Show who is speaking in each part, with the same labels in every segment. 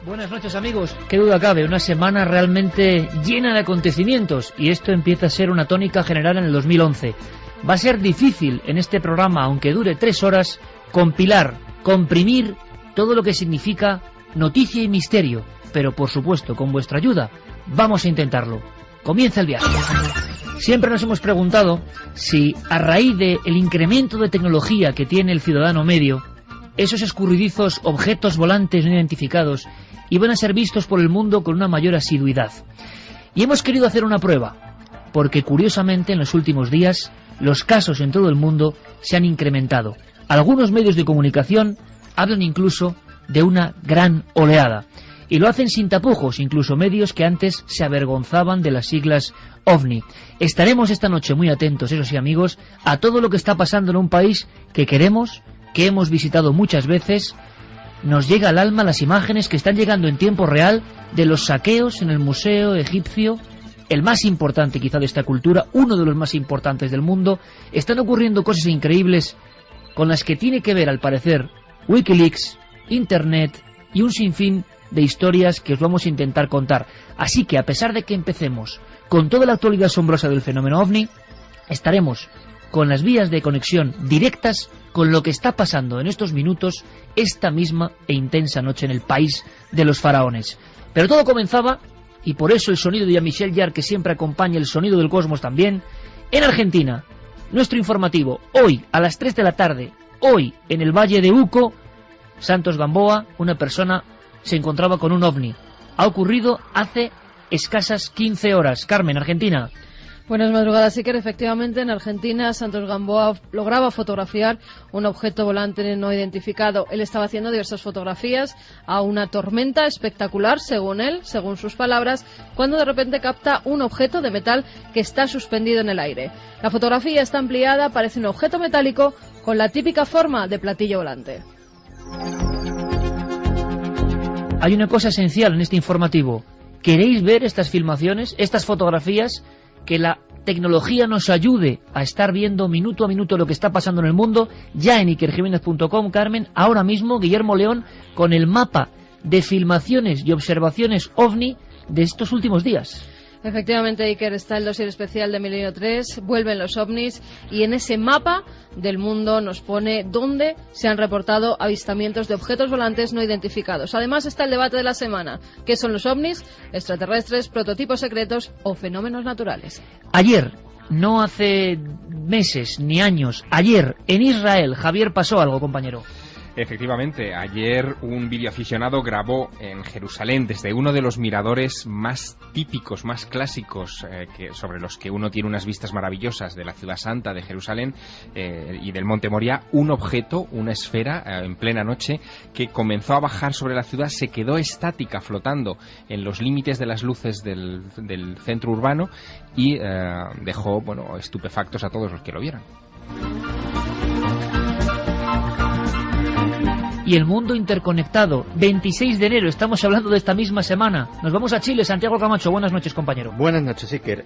Speaker 1: Buenas noches, amigos. Qué duda cabe, una semana realmente llena de acontecimientos, y esto empieza a ser una tónica general en el 2011. Va a ser difícil en este programa, aunque dure 3 horas, compilar, comprimir todo lo que significa noticia y misterio, pero por supuesto con vuestra ayuda vamos a intentarlo. Comienza el viaje. Siempre nos hemos preguntado si a raíz del incremento de tecnología que tiene el ciudadano medio, esos escurridizos objetos volantes no identificados iban a ser vistos por el mundo con una mayor asiduidad. Y hemos querido hacer una prueba, porque curiosamente en los últimos días los casos en todo el mundo se han incrementado. Algunos medios de comunicación hablan incluso de una gran oleada, y lo hacen sin tapujos, incluso medios que antes se avergonzaban de las siglas OVNI. Estaremos esta noche muy atentos, eso sí, amigos, a todo lo que está pasando en un país que queremos, que hemos visitado muchas veces. Nos llega al alma las imágenes que están llegando en tiempo real de los saqueos en el Museo Egipcio, el más importante quizá de esta cultura, uno de los más importantes del mundo. Están ocurriendo cosas increíbles con las que tiene que ver, al parecer, Wikileaks, Internet y un sinfín de historias que os vamos a intentar contar. Así que, a pesar de que empecemos con toda la actualidad asombrosa del fenómeno OVNI, estaremos con las vías de conexión directas con lo que está pasando en estos minutos, esta misma e intensa noche en el país de los faraones. Pero todo comenzaba, y por eso el sonido de Jean-Michel Jarre, que siempre acompaña el sonido del cosmos también, en Argentina. Nuestro informativo, hoy a las 3 de la tarde, hoy en el Valle de Uco, Santos Gamboa, una persona se encontraba con un OVNI. Ha ocurrido hace escasas 15 horas. Carmen, Argentina.
Speaker 2: Buenas madrugadas, Iker. Efectivamente, en Argentina, Santos Gamboa lograba fotografiar un objeto volante no identificado. Él estaba haciendo diversas fotografías a una tormenta espectacular, según él, según sus palabras, cuando de repente capta un objeto de metal que está suspendido en el aire. La fotografía está ampliada, parece un objeto metálico con la típica forma de platillo volante.
Speaker 1: Hay una cosa esencial en este informativo. ¿Queréis ver estas filmaciones, estas fotografías? Que la tecnología nos ayude a estar viendo minuto a minuto lo que está pasando en el mundo. Ya en ikerjimenez.com, Carmen, ahora mismo Guillermo León con el mapa de filmaciones y observaciones OVNI de estos últimos días.
Speaker 2: Efectivamente, Iker, está el dossier especial de Milenio 3, vuelven los ovnis, y en ese mapa del mundo nos pone dónde se han reportado avistamientos de objetos volantes no identificados. Además está el debate de la semana: ¿qué son los ovnis? ¿Extraterrestres, prototipos secretos o fenómenos naturales?
Speaker 1: Ayer, no hace meses ni años, ayer en Israel, Javier, pasó algo, compañero.
Speaker 3: Efectivamente, ayer un videoaficionado grabó en Jerusalén, desde uno de los miradores más típicos, más clásicos, sobre los que uno tiene unas vistas maravillosas de la ciudad santa de Jerusalén y del Monte Moria, un objeto, una esfera en plena noche que comenzó a bajar sobre la ciudad, se quedó estática, flotando en los límites de las luces del centro urbano y dejó, estupefactos a todos los que lo vieran.
Speaker 1: Y el mundo interconectado, 26 de enero, estamos hablando de esta misma semana. Nos vamos a Chile. Santiago Camacho, buenas noches, compañero.
Speaker 4: Buenas noches, Iker.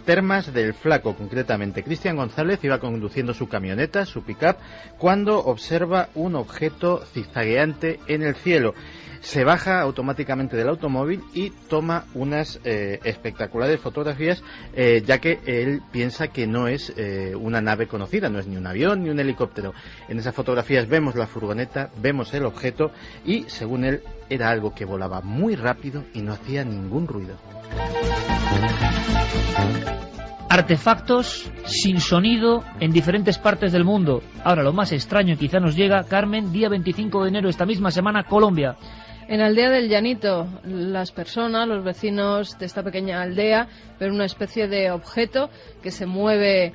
Speaker 4: Termas del Flaco, concretamente. Cristian González iba conduciendo su camioneta, su pick-up, cuando observa un objeto zigzagueante en el cielo. Se baja automáticamente del automóvil y toma unas espectaculares fotografías, ya que él piensa que no es una nave conocida, no es ni un avión ni un helicóptero. En esas fotografías vemos la furgoneta, vemos el objeto y, según él, era algo que volaba muy rápido y no hacía ningún ruido.
Speaker 1: Artefactos sin sonido en diferentes partes del mundo. Ahora, lo más extraño quizá nos llega, Carmen, día 25 de enero, esta misma semana, Colombia.
Speaker 2: En Aldea del Llanito, las personas, los vecinos de esta pequeña aldea, ven una especie de objeto que se mueve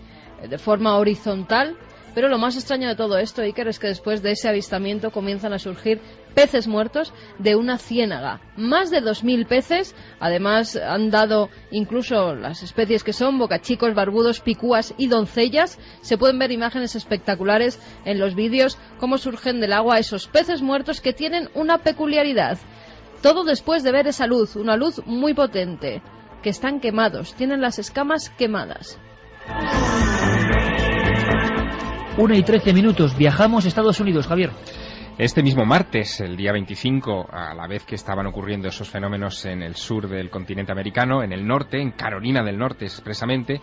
Speaker 2: de forma horizontal. Pero lo más extraño de todo esto, Iker, es que después de ese avistamiento comienzan a surgir peces muertos de una ciénaga. Más de 2.000 peces. Además, han dado incluso las especies que son bocachicos, barbudos, picúas y doncellas. Se pueden ver imágenes espectaculares en los vídeos, cómo surgen del agua esos peces muertos que tienen una peculiaridad. Todo después de ver esa luz, una luz muy potente, que están quemados, tienen las escamas quemadas.
Speaker 1: 1:13, viajamos a Estados Unidos, Javier.
Speaker 3: Este mismo martes, el día 25, a la vez que estaban ocurriendo esos fenómenos en el sur del continente americano, en el norte, en Carolina del Norte expresamente,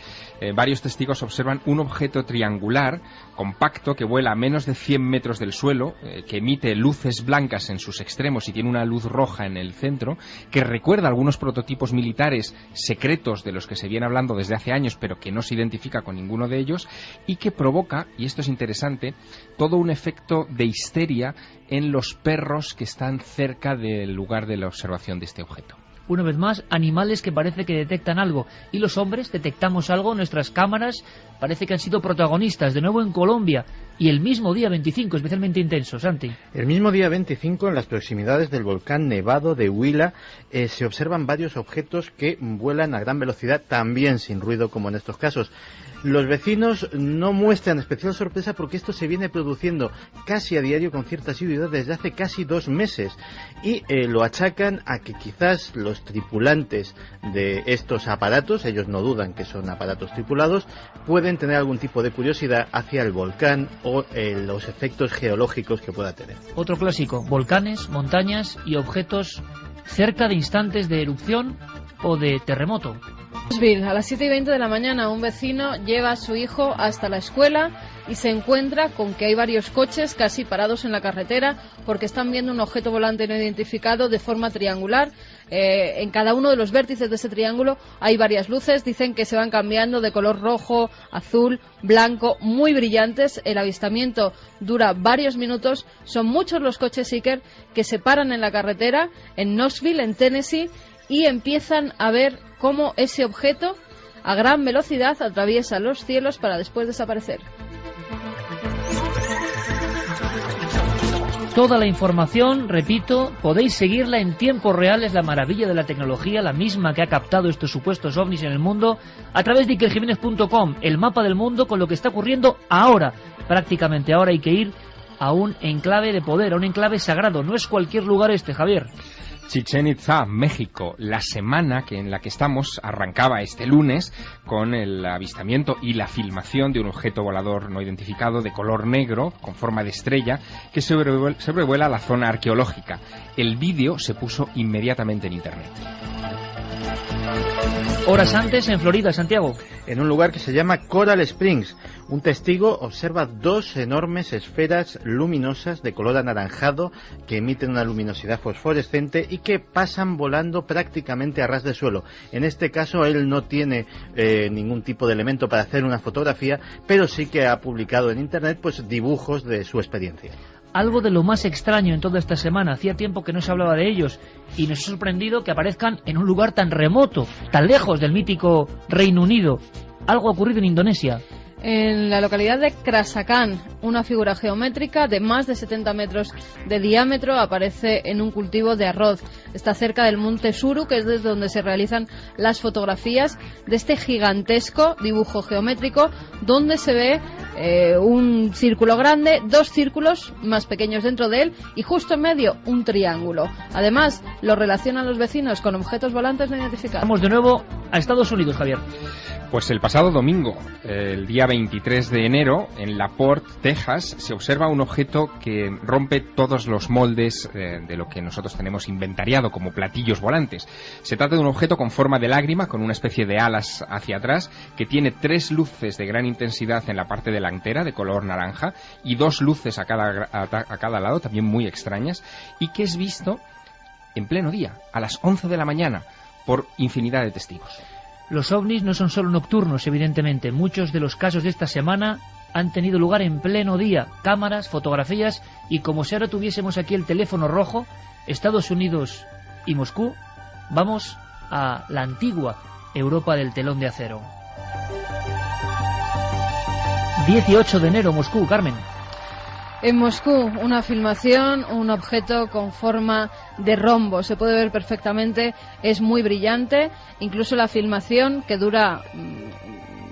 Speaker 3: varios testigos observan un objeto triangular, compacto, que vuela a menos de 100 metros del suelo, que emite luces blancas en sus extremos y tiene una luz roja en el centro, que recuerda algunos prototipos militares secretos de los que se viene hablando desde hace años, pero que no se identifica con ninguno de ellos, y que provoca, y esto es interesante, todo un efecto de histeria en los perros que están cerca del lugar de la observación de este objeto.
Speaker 1: Una vez más, animales que parece que detectan algo. Y los hombres detectamos algo, nuestras cámaras parece que han sido protagonistas. De nuevo en Colombia. Y el mismo día 25, especialmente intenso, Santi.
Speaker 4: El mismo día 25, en las proximidades del volcán nevado de Huila, se observan varios objetos que vuelan a gran velocidad, también sin ruido como en estos casos. Los vecinos no muestran especial sorpresa porque esto se viene produciendo casi a diario con cierta asiduidad desde hace casi 2 meses y lo achacan a que quizás los tripulantes de estos aparatos, ellos no dudan que son aparatos tripulados, pueden tener algún tipo de curiosidad hacia el volcán o los efectos geológicos que pueda tener.
Speaker 1: Otro clásico, volcanes, montañas y objetos cerca de instantes de erupción o de terremoto.
Speaker 2: A las 7:20 de la mañana un vecino lleva a su hijo hasta la escuela y se encuentra con que hay varios coches casi parados en la carretera porque están viendo un objeto volante no identificado de forma triangular. En cada uno de los vértices de ese triángulo hay varias luces, dicen que se van cambiando de color rojo, azul, blanco, muy brillantes. El avistamiento dura varios minutos. Son muchos los coches Iker que se paran en la carretera en Knoxville, en Tennessee, y empiezan a ver cómo ese objeto a gran velocidad atraviesa los cielos para después desaparecer.
Speaker 1: Toda la información, repito, podéis seguirla en tiempo real. Es la maravilla de la tecnología, la misma que ha captado estos supuestos ovnis en el mundo, a través de ikerjimenez.com, el mapa del mundo con lo que está ocurriendo ahora. Prácticamente ahora hay que ir a un enclave de poder, a un enclave sagrado. No es cualquier lugar este, Javier.
Speaker 3: Chichén Itzá, México. La semana en la que estamos arrancaba este lunes con el avistamiento y la filmación de un objeto volador no identificado de color negro con forma de estrella que sobrevuela la zona arqueológica. El vídeo se puso inmediatamente en internet.
Speaker 1: Horas antes, en Florida, Santiago.
Speaker 4: En un lugar que se llama Coral Springs, un testigo observa 2 enormes esferas luminosas de color anaranjado que emiten una luminosidad fosforescente y que pasan volando prácticamente a ras de suelo. En este caso él no tiene ningún tipo de elemento para hacer una fotografía, pero sí que ha publicado en internet pues dibujos de su experiencia.
Speaker 1: Algo de lo más extraño en toda esta semana. Hacía tiempo que no se hablaba de ellos y nos ha sorprendido que aparezcan en un lugar tan remoto, tan lejos del mítico Reino Unido. Algo ha ocurrido en Indonesia.
Speaker 2: En la localidad de Krasakan, una figura geométrica de más de 70 metros de diámetro aparece en un cultivo de arroz. Está cerca del monte Suru, que es desde donde se realizan las fotografías de este gigantesco dibujo geométrico, donde se ve un círculo grande, 2 círculos más pequeños dentro de él y justo en medio un triángulo. Además, lo relacionan los vecinos con objetos volantes no identificados.
Speaker 1: Vamos de nuevo a Estados Unidos, Javier.
Speaker 3: Pues el pasado domingo, el día 23 de enero, en La Porte, Texas, se observa un objeto que rompe todos los moldes de lo que nosotros tenemos inventariado como platillos volantes. Se trata de un objeto con forma de lágrima, con una especie de alas hacia atrás, que tiene 3 luces de gran intensidad en la parte delantera, de color naranja, y 2 luces a cada lado, también muy extrañas, y que es visto en pleno día, a las 11 de la mañana, por infinidad de testigos.
Speaker 1: Los ovnis no son solo nocturnos, evidentemente. Muchos de los casos de esta semana han tenido lugar en pleno día. Cámaras, fotografías y como si ahora tuviésemos aquí el teléfono rojo, Estados Unidos y Moscú, vamos a la antigua Europa del telón de acero. 18 de enero, Moscú, Carmen.
Speaker 2: En Moscú, una filmación, un objeto con forma de rombo. Se puede ver perfectamente, es muy brillante. Incluso la filmación, que dura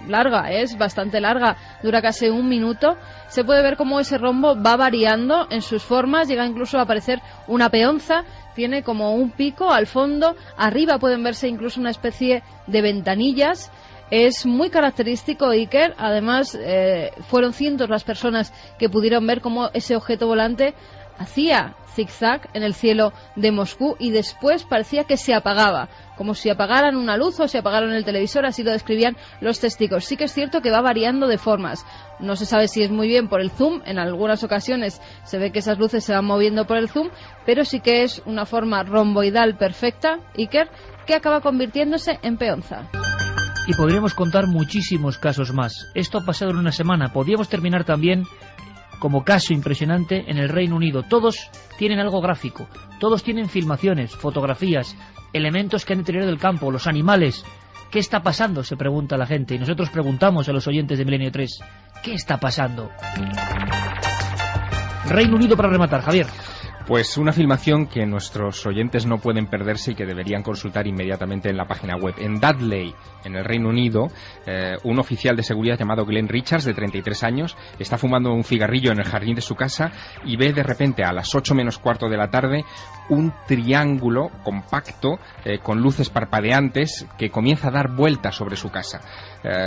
Speaker 2: larga, es bastante larga, dura casi 1 minuto. Se puede ver cómo ese rombo va variando en sus formas, llega incluso a aparecer una peonza, tiene como un pico al fondo, arriba pueden verse incluso una especie de ventanillas. Es muy característico, Iker. Además, fueron cientos las personas que pudieron ver cómo ese objeto volante hacía zigzag en el cielo de Moscú y después parecía que se apagaba, como si apagaran una luz o se apagaran el televisor, así lo describían los testigos. Sí que es cierto que va variando de formas. No se sabe si es muy bien por el zoom, en algunas ocasiones se ve que esas luces se van moviendo por el zoom, pero sí que es una forma romboidal perfecta, Iker, que acaba convirtiéndose en peonza.
Speaker 1: Y podríamos contar muchísimos casos más. Esto ha pasado en una semana. Podríamos terminar también como caso impresionante en el Reino Unido. Todos tienen algo gráfico, todos tienen filmaciones, fotografías, elementos que han deteriorado el campo, los animales. ¿Qué está pasando?, se pregunta la gente, y nosotros preguntamos a los oyentes de Milenio 3, ¿qué está pasando? Reino Unido para rematar, Javier.
Speaker 3: Pues una filmación que nuestros oyentes no pueden perderse y que deberían consultar inmediatamente en la página web. En Dudley, en el Reino Unido, un oficial de seguridad llamado Glenn Richards, de 33 años, está fumando un cigarrillo en el jardín de su casa y ve de repente a las 8 menos cuarto de la tarde un triángulo compacto con luces parpadeantes que comienza a dar vueltas sobre su casa.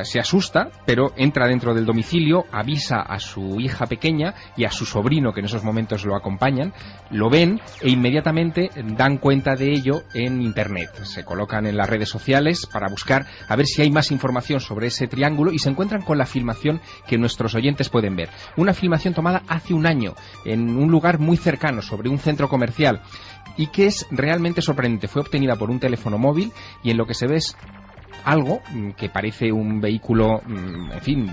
Speaker 3: Se asusta, pero entra dentro del domicilio, avisa a su hija pequeña y a su sobrino, que en esos momentos lo acompañan. Lo ven e inmediatamente dan cuenta de ello en Internet. Se colocan en las redes sociales para buscar a ver si hay más información sobre ese triángulo y se encuentran con la filmación que nuestros oyentes pueden ver. Una filmación tomada hace un año en un lugar muy cercano, sobre un centro comercial, y que es realmente sorprendente. Fue obtenida por un teléfono móvil y en lo que se ve es algo que parece un vehículo, en fin,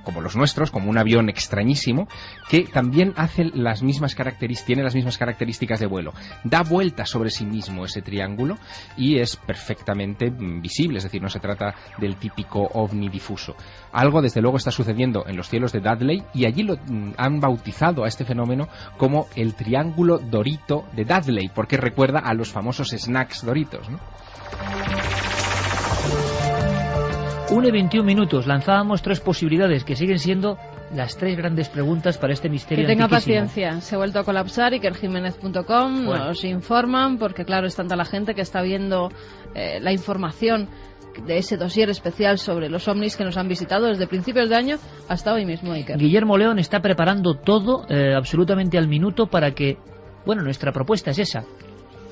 Speaker 3: como los nuestros, como un avión extrañísimo, que también tiene las mismas características de vuelo. Da vueltas sobre sí mismo ese triángulo y es perfectamente visible, es decir, no se trata del típico ovni difuso. Algo, desde luego, está sucediendo en los cielos de Dudley y allí han bautizado a este fenómeno como el Triángulo Dorito de Dudley, porque recuerda a los famosos snacks Doritos, ¿no?
Speaker 1: 1:21, lanzábamos 3 posibilidades que siguen siendo las 3 grandes preguntas para este misterio
Speaker 2: que tenga
Speaker 1: antiquísimo.
Speaker 2: Paciencia, se ha vuelto a colapsar. IkerJiménez.com nos informan, porque claro, es tanta la gente que está viendo la información de ese dossier especial sobre los ovnis que nos han visitado desde principios de año hasta hoy mismo, Iker.
Speaker 1: Guillermo León está preparando todo absolutamente al minuto para que, bueno, nuestra propuesta es esa.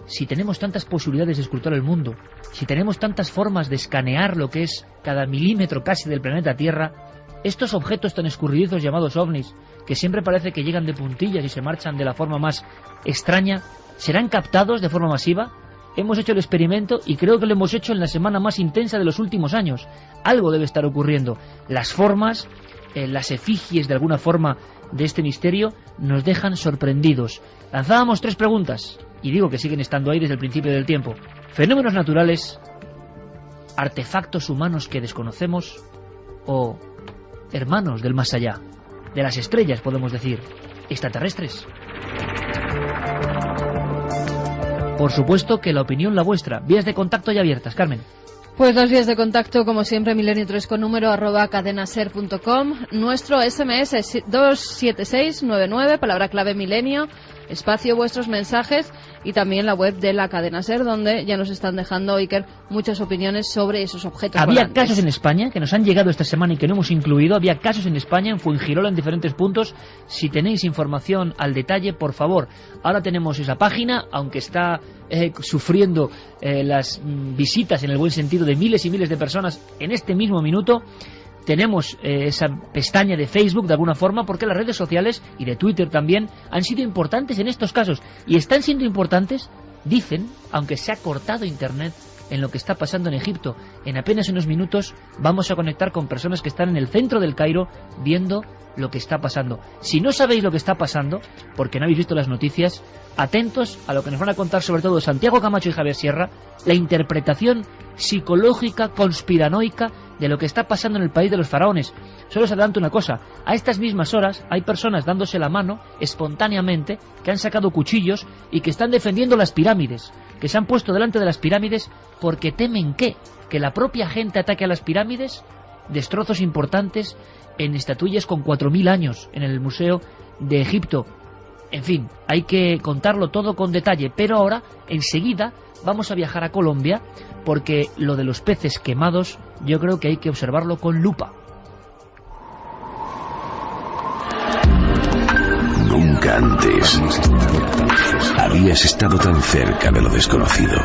Speaker 1: Si tenemos tantas posibilidades de escrutar el mundo, si tenemos tantas formas de escanear lo que es cada milímetro casi del planeta Tierra, estos objetos tan escurridizos llamados ovnis, que siempre parece que llegan de puntillas y se marchan de la forma más extraña, ¿serán captados de forma masiva? Hemos hecho el experimento y creo que lo hemos hecho en la semana más intensa de los últimos años. Algo debe estar ocurriendo. Las formas, las efigies de alguna forma de este misterio nos dejan sorprendidos. Lanzábamos 3 preguntas. Y digo que siguen estando ahí desde el principio del tiempo. ¿Fenómenos naturales, artefactos humanos que desconocemos o hermanos del más allá, de las estrellas, podemos decir, extraterrestres? Por supuesto que la opinión la vuestra. Vías de contacto ya abiertas, Carmen.
Speaker 2: Pues 2 vías de contacto, como siempre, Milenio3 con número @cadenaser.com. Nuestro SMS es 27699, palabra clave milenio, espacio vuestros mensajes, y también la web de la Cadena Ser, donde ya nos están dejando, Iker, muchas opiniones sobre esos objetos
Speaker 1: Había
Speaker 2: volantes.
Speaker 1: casos en España que nos han llegado esta semana y que no hemos incluido. Había casos en España, en Fuengirola, en diferentes puntos. Si tenéis información al detalle, por favor. Ahora tenemos esa página, aunque está sufriendo las visitas, en el buen sentido, de miles y miles de personas en este mismo minuto. Tenemos esa pestaña de Facebook de alguna forma, porque las redes sociales y de Twitter también han sido importantes en estos casos y están siendo importantes, dicen, aunque se ha cortado Internet, en lo que está pasando en Egipto. En apenas unos minutos vamos a conectar con personas que están en el centro del Cairo viendo lo que está pasando. Si no sabéis lo que está pasando, porque no habéis visto las noticias, atentos a lo que nos van a contar sobre todo Santiago Camacho y Javier Sierra, la interpretación psicológica, conspiranoica de lo que está pasando en el país de los faraones. Solo os adelanto una cosa: a estas mismas horas hay personas dándose la mano espontáneamente, que han sacado cuchillos y que están defendiendo las pirámides, que se han puesto delante de las pirámides porque temen que la propia gente ataque a las pirámides. Destrozos importantes en estatuillas con 4000 años en el Museo de Egipto. En fin, hay que contarlo todo con detalle, pero ahora, enseguida, vamos a viajar a Colombia, porque lo de los peces quemados yo creo que hay que observarlo con lupa.
Speaker 5: Nunca antes veces habías estado tan cerca de lo desconocido.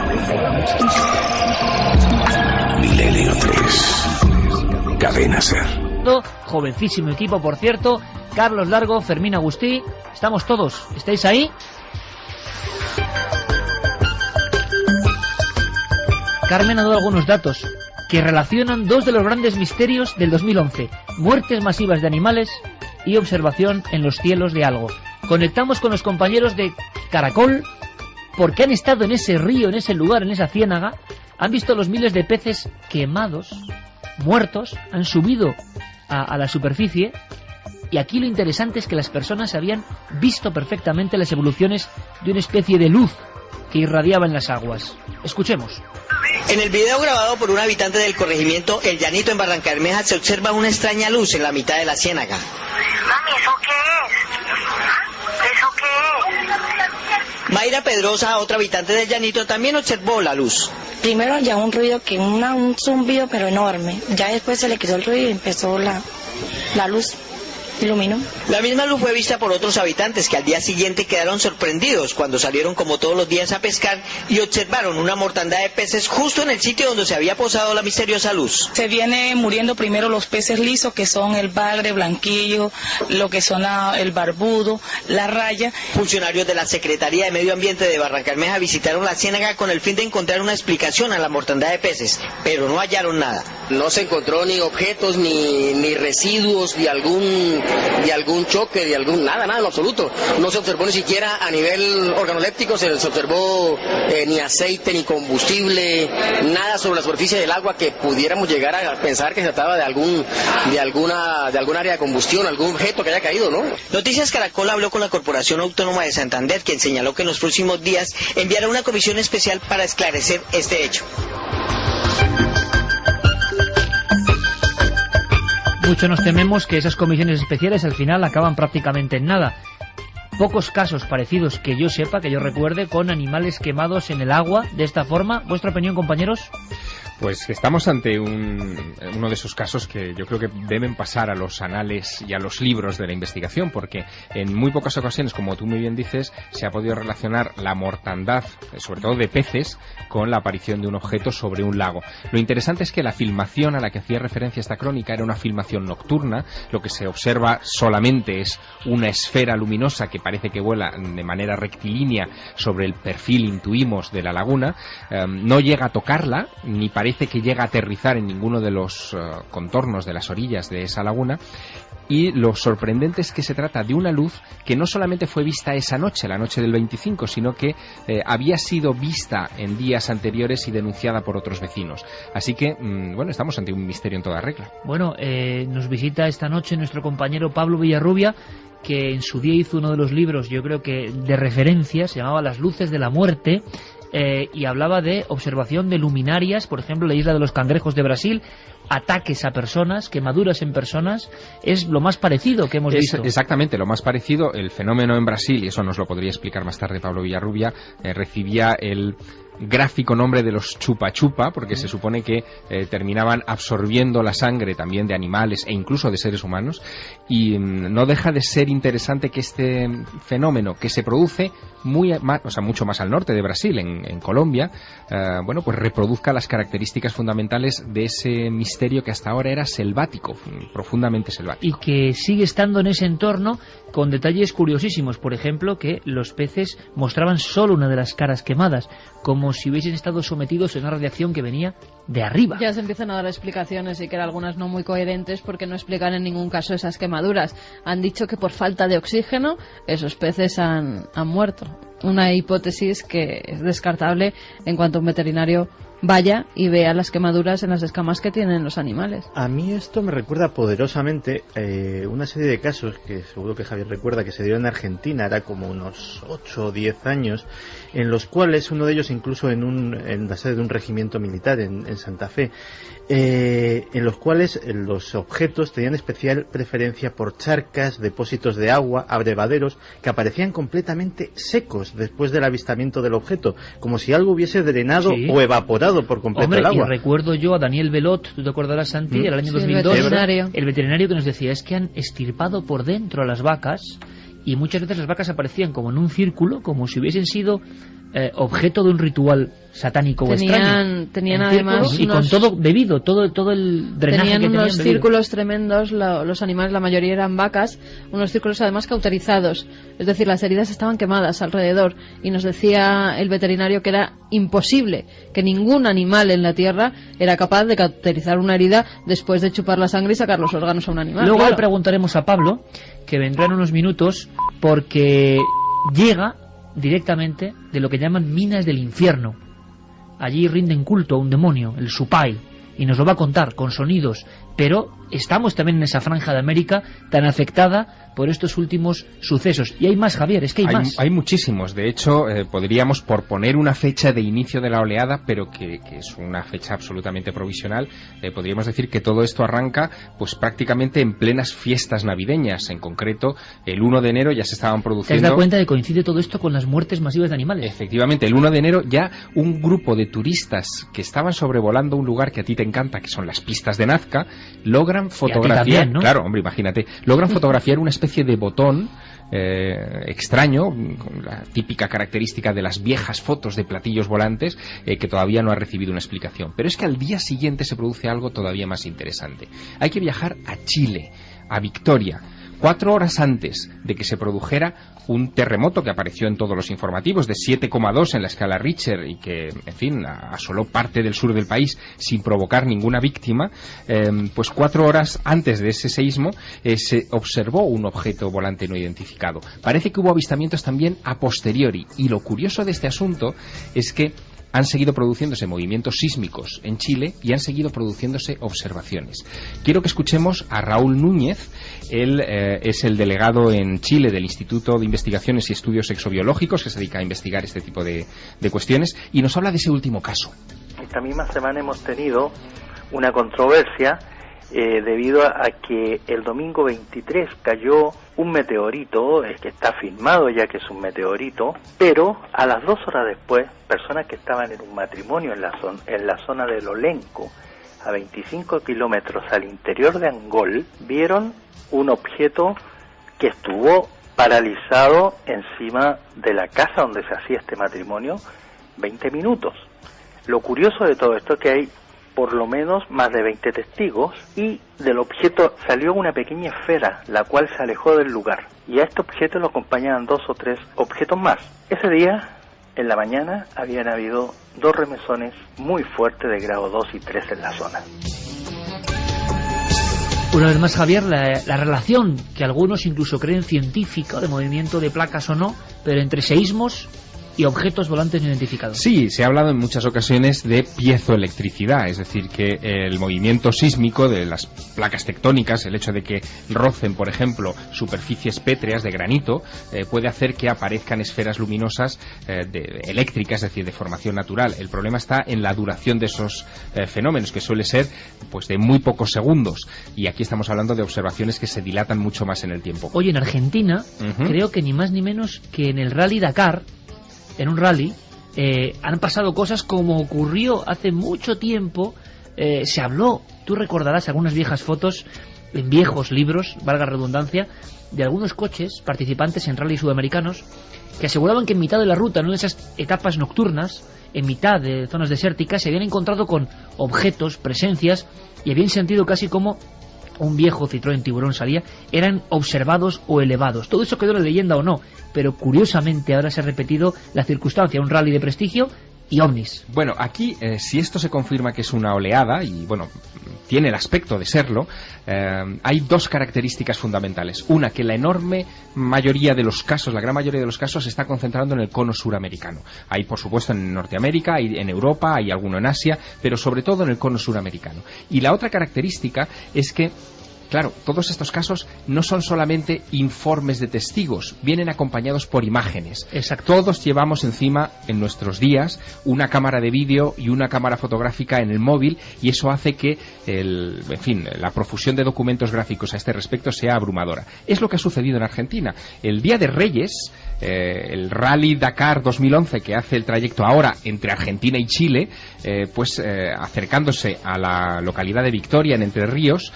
Speaker 5: Milenio 3. Cadena SER.
Speaker 1: Jovencísimo equipo, por cierto. Carlos Largo, Fermín Agustí. Estamos todos. ¿Estáis ahí? Carmen ha dado algunos datos que relacionan dos de los grandes misterios del 2011. Muertes masivas de animales y observación en los cielos de algo. Conectamos con los compañeros de Caracol porque han estado en ese río, en ese lugar, en esa ciénaga. Han visto los miles de peces quemados, muertos, han subido a la superficie. Y aquí lo interesante es que las personas habían visto perfectamente las evoluciones de una especie de luz que irradiaba en las aguas. Escuchemos.
Speaker 6: En el video grabado por un habitante del corregimiento El Llanito en Barrancabermeja se observa una extraña luz en la mitad de la ciénaga.
Speaker 7: Mami, ¿eso qué es? ¿Eso qué es?
Speaker 6: Mayra Pedrosa, otra habitante del Llanito, también observó la luz.
Speaker 8: Primero ya un ruido que un zumbido pero enorme. Ya después se le quitó el ruido y empezó la luz. Iluminó.
Speaker 6: La misma luz fue vista por otros habitantes que al día siguiente quedaron sorprendidos cuando salieron como todos los días a pescar y observaron una mortandad de peces justo en el sitio donde se había posado la misteriosa luz.
Speaker 9: Se viene muriendo primero los peces lisos, que son el bagre, blanquillo, lo que son el barbudo, la raya.
Speaker 6: Funcionarios de la Secretaría de Medio Ambiente de Barrancabermeja visitaron la ciénaga con el fin de encontrar una explicación a la mortandad de peces, pero no hallaron nada.
Speaker 10: No se encontró ni objetos, ni residuos de algún choque, nada en absoluto. No se observó ni siquiera a nivel organoléptico, se observó ni aceite, ni combustible, nada sobre la superficie del agua que pudiéramos llegar a pensar que se trataba de algún área de combustión, algún objeto que haya caído, ¿no?
Speaker 6: Noticias Caracol habló con la Corporación Autónoma de Santander, quien señaló que en los próximos días enviará una comisión especial para esclarecer este hecho.
Speaker 1: Mucho nos tememos que esas comisiones especiales al final acaban prácticamente en nada. Pocos casos parecidos que yo sepa, que yo recuerde, con animales quemados en el agua de esta forma. ¿Vuestra opinión, compañeros?
Speaker 3: Pues estamos ante uno de esos casos que yo creo que deben pasar a los anales y a los libros de la investigación, porque en muy pocas ocasiones, como tú muy bien dices, se ha podido relacionar la mortandad, sobre todo de peces, con la aparición de un objeto sobre un lago. Lo interesante es que la filmación a la que hacía referencia esta crónica era una filmación nocturna. Lo que se observa solamente es una esfera luminosa que parece que vuela de manera rectilínea sobre el perfil, intuimos, de la laguna. No llega a tocarla, ni parece que llega a aterrizar en ninguno de los contornos de las orillas de esa laguna. Y lo sorprendente es que se trata de una luz que no solamente fue vista esa noche, la noche del 25, sino que había sido vista en días anteriores y denunciada por otros vecinos. Así que, bueno, estamos ante un misterio en toda regla.
Speaker 1: Bueno, nos visita esta noche nuestro compañero Pablo Villarrubia, que en su día hizo uno de los libros, yo creo que de referencia, se llamaba Las luces de la muerte, y hablaba de observación de luminarias, por ejemplo, la isla de los Cangrejos de Brasil, ataques a personas, quemaduras en personas. Es lo más parecido que hemos visto.
Speaker 3: Exactamente, lo más parecido. El fenómeno en Brasil, y eso nos lo podría explicar más tarde Pablo Villarrubia, recibía el gráfico nombre de los chupa chupa, porque se supone que terminaban absorbiendo la sangre también de animales e incluso de seres humanos, y no deja de ser interesante que este fenómeno, que se produce mucho más al norte de Brasil, en Colombia, bueno, pues reproduzca las características fundamentales de ese misterio que hasta ahora era selvático, profundamente selvático.
Speaker 1: Y que sigue estando en ese entorno con detalles curiosísimos. Por ejemplo, que los peces mostraban solo una de las caras quemadas, como si hubiesen estado sometidos a una radiación que venía de arriba.
Speaker 2: Ya se empiezan a dar explicaciones, y que eran algunas no muy coherentes, porque no explican en ningún caso esas quemaduras. Han dicho que por falta de oxígeno esos peces han muerto. Una hipótesis que es descartable en cuanto un veterinario vaya y vea las quemaduras en las escamas que tienen los animales.
Speaker 4: A mí esto me recuerda poderosamente una serie de casos que seguro que Javier recuerda, que se dio en Argentina, era como unos 8 o 10 años, en los cuales uno de ellos incluso en la sede de un regimiento militar en Santa Fe, en los cuales los objetos tenían especial preferencia por charcas, depósitos de agua, abrevaderos que aparecían completamente secos después del avistamiento del objeto, como si algo hubiese drenado o evaporado por completo el agua.
Speaker 1: Y recuerdo yo a Daniel Belot, ¿tú te acordarás, Santi? Del año 2002,
Speaker 2: el veterinario que nos decía, es que han extirpado por dentro a las vacas
Speaker 1: y muchas veces las vacas aparecían como en un círculo, como si hubiesen sido objeto de un ritual satánico o extraño.
Speaker 2: Tenían además
Speaker 1: y con todo bebido, todo el drenaje
Speaker 2: tenían
Speaker 1: que
Speaker 2: unos
Speaker 1: bebido.
Speaker 2: Círculos tremendos, los animales, la mayoría eran vacas, unos círculos además cauterizados, es decir, las heridas estaban quemadas alrededor, y nos decía el veterinario que era imposible, que ningún animal en la tierra era capaz de cauterizar una herida después de chupar la sangre y sacar los órganos a un animal.
Speaker 1: Luego
Speaker 2: claro.
Speaker 1: le preguntaremos a Pablo, que vendrá en unos minutos, porque llega directamente de lo que llaman minas del infierno. Allí rinden culto a un demonio, el Supai, y nos lo va a contar con sonidos, pero estamos también en esa franja de América tan afectada por estos últimos sucesos. Y hay más, Javier, es que hay más.
Speaker 3: Hay muchísimos. De hecho, podríamos, por poner una fecha de inicio de la oleada, pero que es una fecha absolutamente provisional, podríamos decir que todo esto arranca pues prácticamente en plenas fiestas navideñas. En concreto, el 1 de enero ya se estaban produciendo...
Speaker 1: ¿Te has dado cuenta de que coincide todo esto con las muertes masivas de animales?
Speaker 3: Efectivamente, el 1 de enero ya un grupo de turistas que estaban sobrevolando un lugar que a ti te encanta, que son las pistas de Nazca, logran fotografiar...
Speaker 1: también, ¿no?
Speaker 3: Claro, hombre, imagínate. Logran fotografiar una especie de botón extraño, con la típica característica de las viejas fotos de platillos volantes, que todavía no ha recibido una explicación. Pero es que al día siguiente se produce algo todavía más interesante. Hay que viajar a Chile, a Victoria, 4 horas antes de que se produjera un terremoto que apareció en todos los informativos de 7,2 en la escala Richter y que, en fin, asoló parte del sur del país sin provocar ninguna víctima. Pues 4 horas antes de ese seísmo se observó un objeto volante no identificado. Parece que hubo avistamientos también a posteriori, y lo curioso de este asunto es que han seguido produciéndose movimientos sísmicos en Chile y han seguido produciéndose observaciones. Quiero que escuchemos a Raúl Núñez. Él es el delegado en Chile del Instituto de Investigaciones y Estudios Exobiológicos, que se dedica a investigar este tipo de cuestiones, y nos habla de ese último caso.
Speaker 11: Esta misma semana hemos tenido una controversia debido a que el domingo 23 cayó un meteorito, que está filmado ya que es un meteorito, pero a las 2 horas después, personas que estaban en un matrimonio en la zona del Olenco, a 25 kilómetros al interior de Angol, vieron un objeto que estuvo paralizado encima de la casa donde se hacía este matrimonio 20 minutos. Lo curioso de todo esto es que hay por lo menos más de 20 testigos, y del objeto salió una pequeña esfera, la cual se alejó del lugar, y a este objeto lo acompañaban 2 o 3 objetos más. Ese día, en la mañana, habían habido 2 remesones muy fuertes de grado 2 y 3 en la zona.
Speaker 1: Una vez más, Javier, la relación que algunos incluso creen científica, de movimiento de placas o no, pero entre seísmos y objetos volantes no identificados.
Speaker 3: Sí, se ha hablado en muchas ocasiones de piezoelectricidad, es decir, que el movimiento sísmico de las placas tectónicas, el hecho de que rocen, por ejemplo, superficies pétreas de granito, puede hacer que aparezcan esferas luminosas eléctricas, es decir, de formación natural. El problema está en la duración de esos fenómenos, que suele ser pues de muy pocos segundos, y aquí estamos hablando de observaciones que se dilatan mucho más en el tiempo.
Speaker 1: Oye, en Argentina, creo que ni más ni menos que en el Rally Dakar, en un rally, han pasado cosas como ocurrió hace mucho tiempo. Se habló, tú recordarás algunas viejas fotos en viejos libros, valga redundancia, de algunos coches participantes en rally sudamericanos que aseguraban que en mitad de la ruta, en una de esas etapas nocturnas, en mitad de zonas desérticas, se habían encontrado con objetos, presencias, y habían sentido casi como un viejo Citroën Tiburón salía, eran observados o elevados. Todo eso quedó en leyenda o no, pero curiosamente ahora se ha repetido la circunstancia, un rally de prestigio y ovnis.
Speaker 3: Bueno, aquí, si esto se confirma que es una oleada, y bueno, tiene el aspecto de serlo, hay 2 características fundamentales. Una, que la enorme mayoría de los casos, la gran mayoría de los casos, se está concentrando en el cono suramericano. Hay, por supuesto, en Norteamérica, hay en Europa, hay alguno en Asia, pero sobre todo en el cono suramericano. Y la otra característica es que, claro, todos estos casos no son solamente informes de testigos, vienen acompañados por imágenes.
Speaker 1: Exacto.
Speaker 3: Todos llevamos encima, en nuestros días, una cámara de vídeo y una cámara fotográfica en el móvil, y eso hace que la profusión de documentos gráficos a este respecto sea abrumadora. Es lo que ha sucedido en Argentina. El Día de Reyes, el Rally Dakar 2011, que hace el trayecto ahora entre Argentina y Chile, acercándose a la localidad de Victoria, en Entre Ríos,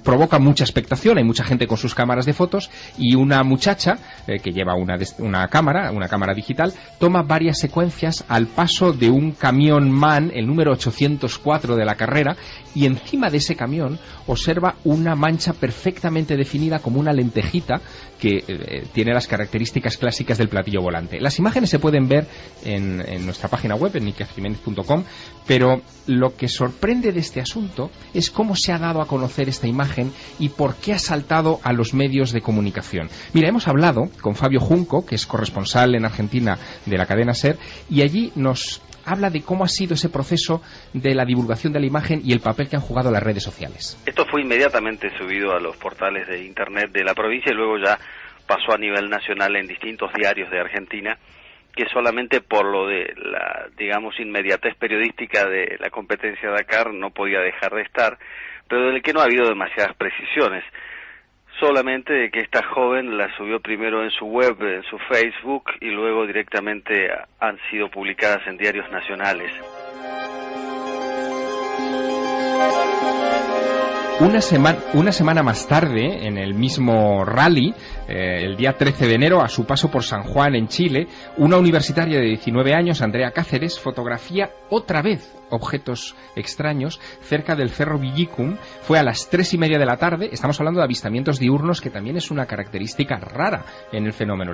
Speaker 3: provoca mucha expectación. Hay mucha gente con sus cámaras de fotos, y una muchacha que lleva una cámara digital, toma varias secuencias al paso de un camión MAN, el número 804 de la carrera, y encima de ese camión observa una mancha perfectamente definida como una lentejita que tiene las características clásicas del platillo volante. Las imágenes se pueden ver en nuestra página web, en ikerjimenez.com, pero lo que sorprende de este asunto es cómo se ha dado a conocer esta imagen y por qué ha saltado a los medios de comunicación. Mira, hemos hablado con Fabio Junco, que es corresponsal en Argentina de la cadena SER, y allí nos habla de cómo ha sido ese proceso de la divulgación de la imagen y el papel que han jugado las redes sociales.
Speaker 12: Esto fue inmediatamente subido a los portales de internet de la provincia y luego ya pasó a nivel nacional en distintos diarios de Argentina, que solamente por lo de la, digamos, inmediatez periodística de la competencia Dakar no podía dejar de estar, pero del que no ha habido demasiadas precisiones. Solamente de que esta joven la subió primero en su web, en su Facebook, y luego directamente han sido publicadas en diarios nacionales.
Speaker 3: Una semana más tarde, en el mismo rally, el día 13 de enero, a su paso por San Juan, en Chile, una universitaria de 19 años, Andrea Cáceres, fotografía otra vez objetos extraños cerca del Cerro Villicum. Fue a las 3:30 de la tarde. Estamos hablando de avistamientos diurnos, que también es una característica rara en el fenómeno.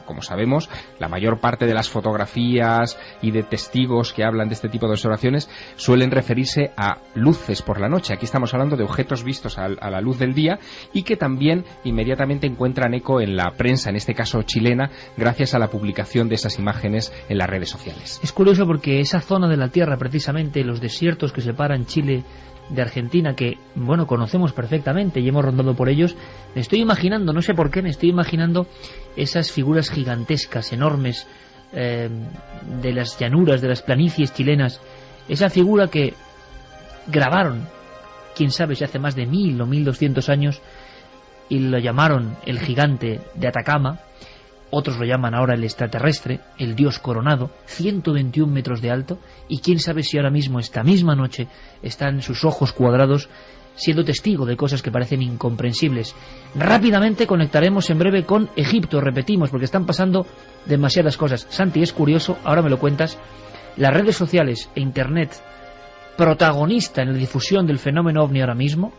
Speaker 3: Como sabemos, la mayor parte de las fotografías y de testigos que hablan de este tipo de observaciones suelen referirse a luces por la noche. Aquí estamos hablando de objetos vistos a la luz del día y que también inmediatamente encuentran eco en la prensa, en este caso chilena, gracias a la publicación de esas imágenes en las redes sociales.
Speaker 1: Es curioso porque esa zona de la Tierra, precisamente los desiertos que separan Chile de Argentina, que, bueno, conocemos perfectamente y hemos rondado por ellos, me estoy imaginando, no sé por qué, me estoy imaginando esas figuras gigantescas, enormes, de las llanuras, de las planicies chilenas, esa figura que grabaron, quién sabe si hace más de 1000 o 1200 años, y lo llamaron el gigante de Atacama. Otros lo llaman ahora el extraterrestre, el dios coronado, 121 metros de alto, y quién sabe si ahora mismo, esta misma noche, están sus ojos cuadrados siendo testigo de cosas que parecen incomprensibles. Rápidamente conectaremos en breve con Egipto, repetimos, porque están pasando demasiadas cosas. Santi, es curioso, ahora me lo cuentas, las redes sociales e Internet, protagonista en la difusión del fenómeno ovni ahora mismo.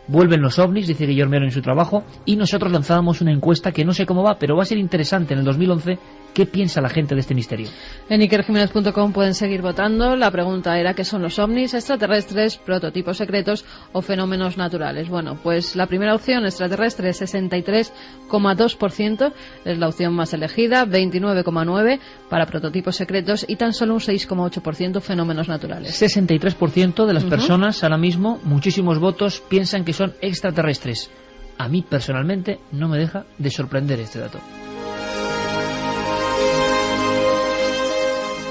Speaker 1: Vuelven los ovnis, dice Guillermo Mero en su trabajo, y nosotros lanzábamos una encuesta que no sé cómo va, pero va a ser interesante en el 2011. ¿Qué piensa la gente de este misterio?
Speaker 2: En ikerjimenez.com pueden seguir votando. La pregunta era: ¿qué son los ovnis, extraterrestres, prototipos secretos o fenómenos naturales? Bueno, pues la primera opción, extraterrestre, 63,2%, es la opción más elegida, 29,9% para prototipos secretos y tan solo un 6,8% fenómenos naturales.
Speaker 1: 63% de las personas ahora mismo, muchísimos votos, piensan que son extraterrestres. A mí personalmente no me deja de sorprender este dato.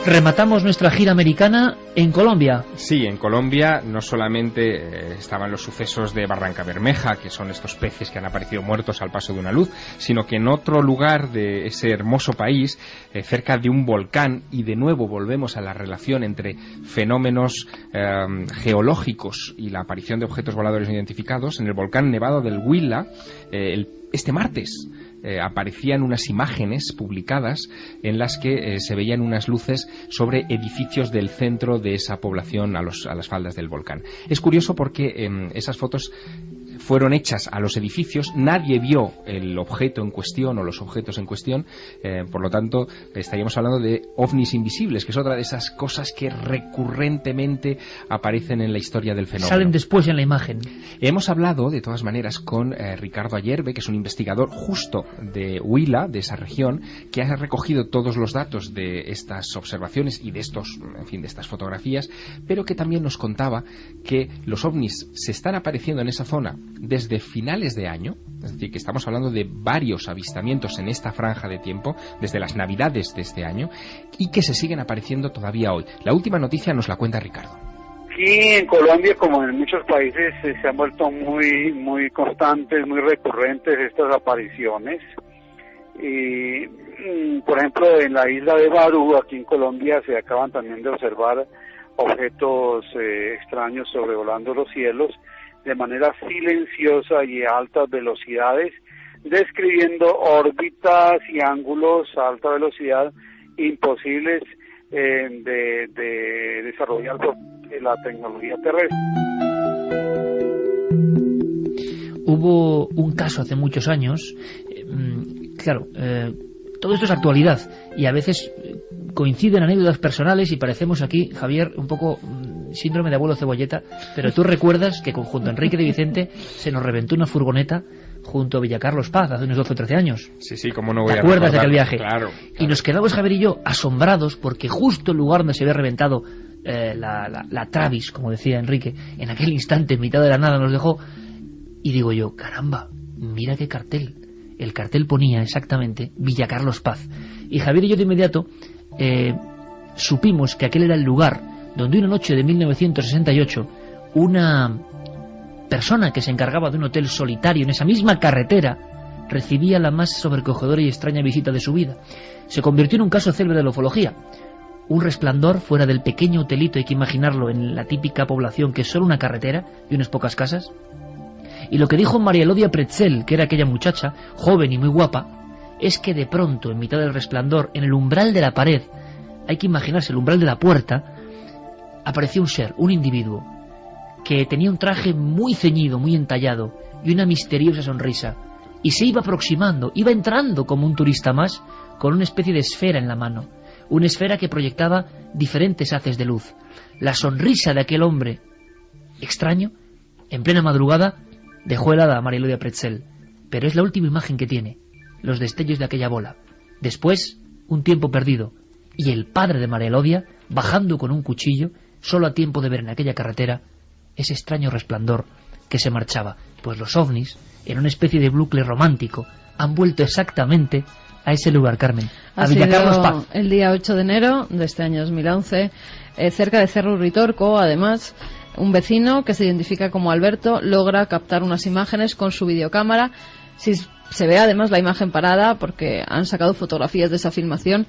Speaker 1: Rematamos nuestra gira americana en Colombia.
Speaker 3: Sí, en Colombia no solamente estaban los sucesos de Barranca Bermeja, que son estos peces que han aparecido muertos al paso de una luz, sino que en otro lugar de ese hermoso país, cerca de un volcán, y de nuevo volvemos a la relación entre fenómenos geológicos y la aparición de objetos voladores no identificados, en el volcán Nevado del Huila, este martes. Aparecían unas imágenes publicadas en las que se veían unas luces sobre edificios del centro de esa población a las faldas del volcán. Es curioso porque esas fotos fueron hechas a los edificios, nadie vio el objeto en cuestión o los objetos en cuestión, por lo tanto estaríamos hablando de ovnis invisibles, que es otra de esas cosas que recurrentemente aparecen en la historia del fenómeno.
Speaker 1: Salen después en la imagen.
Speaker 3: Hemos hablado de todas maneras con Ricardo Ayerbe, que es un investigador justo de Huila, de esa región, que ha recogido todos los datos de estas observaciones y de estas fotografías, pero que también nos contaba que los ovnis se están apareciendo en esa zona desde finales de año, es decir, que estamos hablando de varios avistamientos en esta franja de tiempo, desde las Navidades de este año, y que se siguen apareciendo todavía hoy. La última noticia nos la cuenta Ricardo.
Speaker 12: Sí,
Speaker 13: Aquí en Colombia, como en muchos países, se han vuelto muy constantes, muy recurrentes estas apariciones. Y, por ejemplo, en la isla de Barú, aquí en Colombia, se acaban también de observar objetos extraños sobrevolando los cielos de manera silenciosa y a altas velocidades, describiendo órbitas y ángulos a alta velocidad imposibles de desarrollar por la tecnología terrestre.
Speaker 1: Hubo un caso hace muchos años, claro, todo esto es actualidad y a veces coinciden anécdotas personales y parecemos aquí, Javier, un poco síndrome de abuelo cebolleta, pero tú recuerdas que junto a Enrique de Vicente se nos reventó una furgoneta junto a Villacarlos Paz hace unos 12 o 13 años.
Speaker 3: Sí, cómo no voy a
Speaker 1: recordar. ¿Te acuerdas de aquel viaje?
Speaker 3: Claro.
Speaker 1: Y nos quedamos, Javier y yo, asombrados porque justo el lugar donde se había reventado la Travis, como decía Enrique, en aquel instante, en mitad de la nada, nos dejó. Y digo yo, caramba, mira qué cartel. El cartel ponía exactamente Villacarlos Paz. Y Javier y yo de inmediato supimos que aquel era el lugar donde una noche de 1968 una persona que se encargaba de un hotel solitario en esa misma carretera recibía la más sobrecogedora y extraña visita de su vida. Se convirtió en un caso célebre de la ufología. Un resplandor fuera del pequeño hotelito, hay que imaginarlo, en la típica población que es solo una carretera y unas pocas casas. Y lo que dijo María Elodia Pretzel, que era aquella muchacha, joven y muy guapa, es que de pronto, en mitad del resplandor, en el umbral de la pared, hay que imaginarse el umbral de la puerta, apareció un ser, un individuo, que tenía un traje muy ceñido, muy entallado, y una misteriosa sonrisa, y se iba aproximando, iba entrando como un turista más, con una especie de esfera en la mano, una esfera que proyectaba diferentes haces de luz. La sonrisa de aquel hombre extraño, en plena madrugada, dejó helada a María Elodia Pretzel, pero es la última imagen que tiene, los destellos de aquella bola. Después, un tiempo perdido, y el padre de María Elodia, bajando con un cuchillo, solo a tiempo de ver en aquella carretera ese extraño resplandor que se marchaba. Pues los ovnis, en una especie de bucle romántico, han vuelto exactamente a ese lugar, Carmen, a Villacarlos Paz.
Speaker 2: El día 8 de enero de este año 2011, cerca de Cerro Uritorco, además, un vecino que se identifica como Alberto logra captar unas imágenes con su videocámara. Si se ve además la imagen parada, porque han sacado fotografías de esa filmación,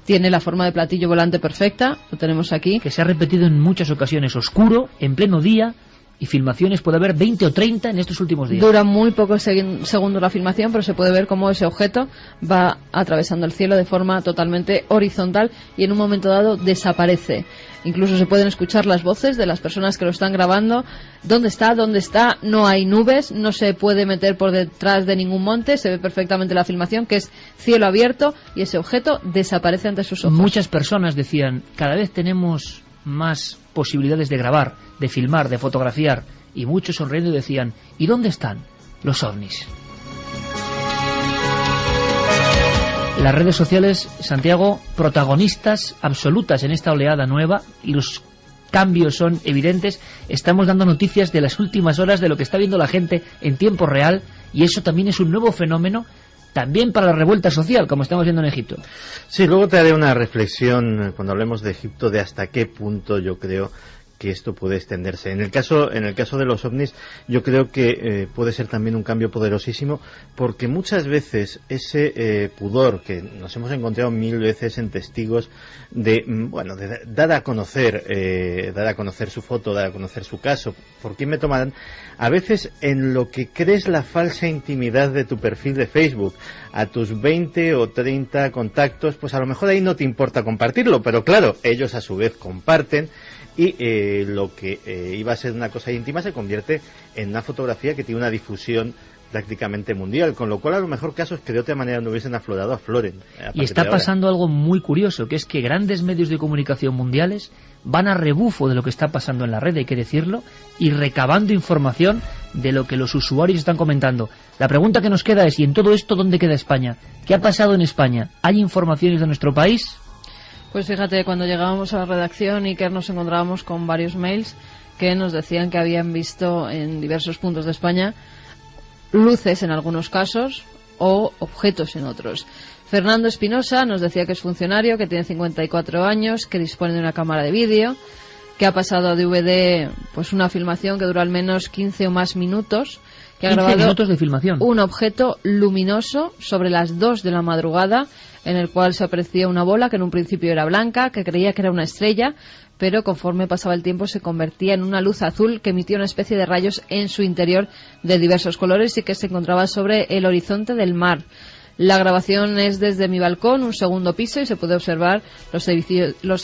Speaker 2: tiene la forma de platillo volante perfecta, lo tenemos aquí.
Speaker 1: Que se ha repetido en muchas ocasiones, oscuro, en pleno día, y filmaciones puede haber 20 o 30 en estos últimos días.
Speaker 2: Dura muy pocos segundos la filmación, pero se puede ver cómo ese objeto va atravesando el cielo de forma totalmente horizontal y en un momento dado desaparece. Incluso se pueden escuchar las voces de las personas que lo están grabando. ¿Dónde está? ¿Dónde está? No hay nubes, no se puede meter por detrás de ningún monte, se ve perfectamente la filmación, que es cielo abierto, y ese objeto desaparece ante sus ojos.
Speaker 1: Muchas personas decían, cada vez tenemos más posibilidades de grabar, de filmar, de fotografiar, y muchos sonriendo decían, ¿y dónde están los ovnis? Las redes sociales, Santiago, protagonistas absolutas en esta oleada nueva, y los cambios son evidentes. Estamos dando noticias de las últimas horas de lo que está viendo la gente en tiempo real, y eso también es un nuevo fenómeno, también para la revuelta social, como estamos viendo en Egipto.
Speaker 4: Sí, luego te haré una reflexión cuando hablemos de Egipto de hasta qué punto yo creo que esto puede extenderse. En el caso de los ovnis, yo creo que puede ser también un cambio poderosísimo, porque muchas veces ese pudor que nos hemos encontrado 1000 veces en testigos de dar a conocer su foto, dar a conocer su caso, por quién me tomarán, a veces en lo que crees la falsa intimidad de tu perfil de Facebook, a tus 20 o 30 contactos, pues a lo mejor ahí no te importa compartirlo, pero claro, ellos a su vez comparten, y lo que iba a ser una cosa íntima se convierte en una fotografía que tiene una difusión prácticamente mundial, con lo cual a lo mejor casos que de otra manera no hubiesen aflorado afloren.
Speaker 1: Y está pasando algo muy curioso, que es que grandes medios de comunicación mundiales van a rebufo de lo que está pasando en la red, hay que decirlo, y recabando información de lo que los usuarios están comentando. La pregunta que nos queda es, ¿y en todo esto dónde queda España? ¿Qué ha pasado en España? ¿Hay informaciones de nuestro país?
Speaker 2: Pues fíjate, cuando llegábamos a la redacción, Iker, nos encontrábamos con varios mails que nos decían que habían visto en diversos puntos de España luces en algunos casos o objetos en otros. Fernando Espinosa nos decía que es funcionario, que tiene 54 años, que dispone de una cámara de vídeo, que ha pasado a DVD pues una filmación que duró al menos 15 o más minutos, que ha
Speaker 1: 15
Speaker 2: grabado
Speaker 1: minutos de filmación.
Speaker 2: un objeto luminoso sobre las 2 de la madrugada, en el cual se aprecia una bola que en un principio era blanca, que creía que era una estrella, pero conforme pasaba el tiempo se convertía en una luz azul que emitía una especie de rayos en su interior de diversos colores y que se encontraba sobre el horizonte del mar. La grabación es desde mi balcón, un segundo piso, y se puede observar los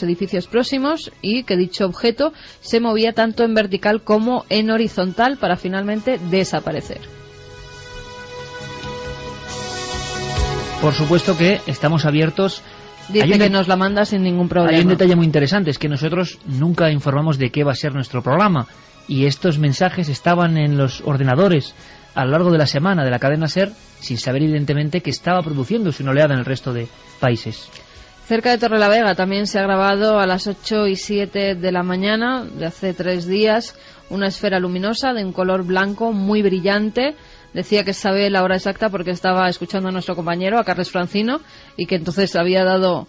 Speaker 2: edificios próximos, y que dicho objeto se movía tanto en vertical como en horizontal para finalmente desaparecer.
Speaker 1: Por supuesto que estamos abiertos.
Speaker 2: Dice que nos la manda sin ningún problema.
Speaker 1: Hay un detalle muy interesante, es que nosotros nunca informamos de qué va a ser nuestro programa, y estos mensajes estaban en los ordenadores a lo largo de la semana de la cadena SER, sin saber evidentemente que estaba produciéndose una oleada en el resto de países.
Speaker 2: Cerca de Torrelavega también se ha grabado a las 8:07 de la mañana de hace 3 días una esfera luminosa de un color blanco muy brillante. Decía que sabe la hora exacta porque estaba escuchando a nuestro compañero, a Carles Francino, y que entonces había dado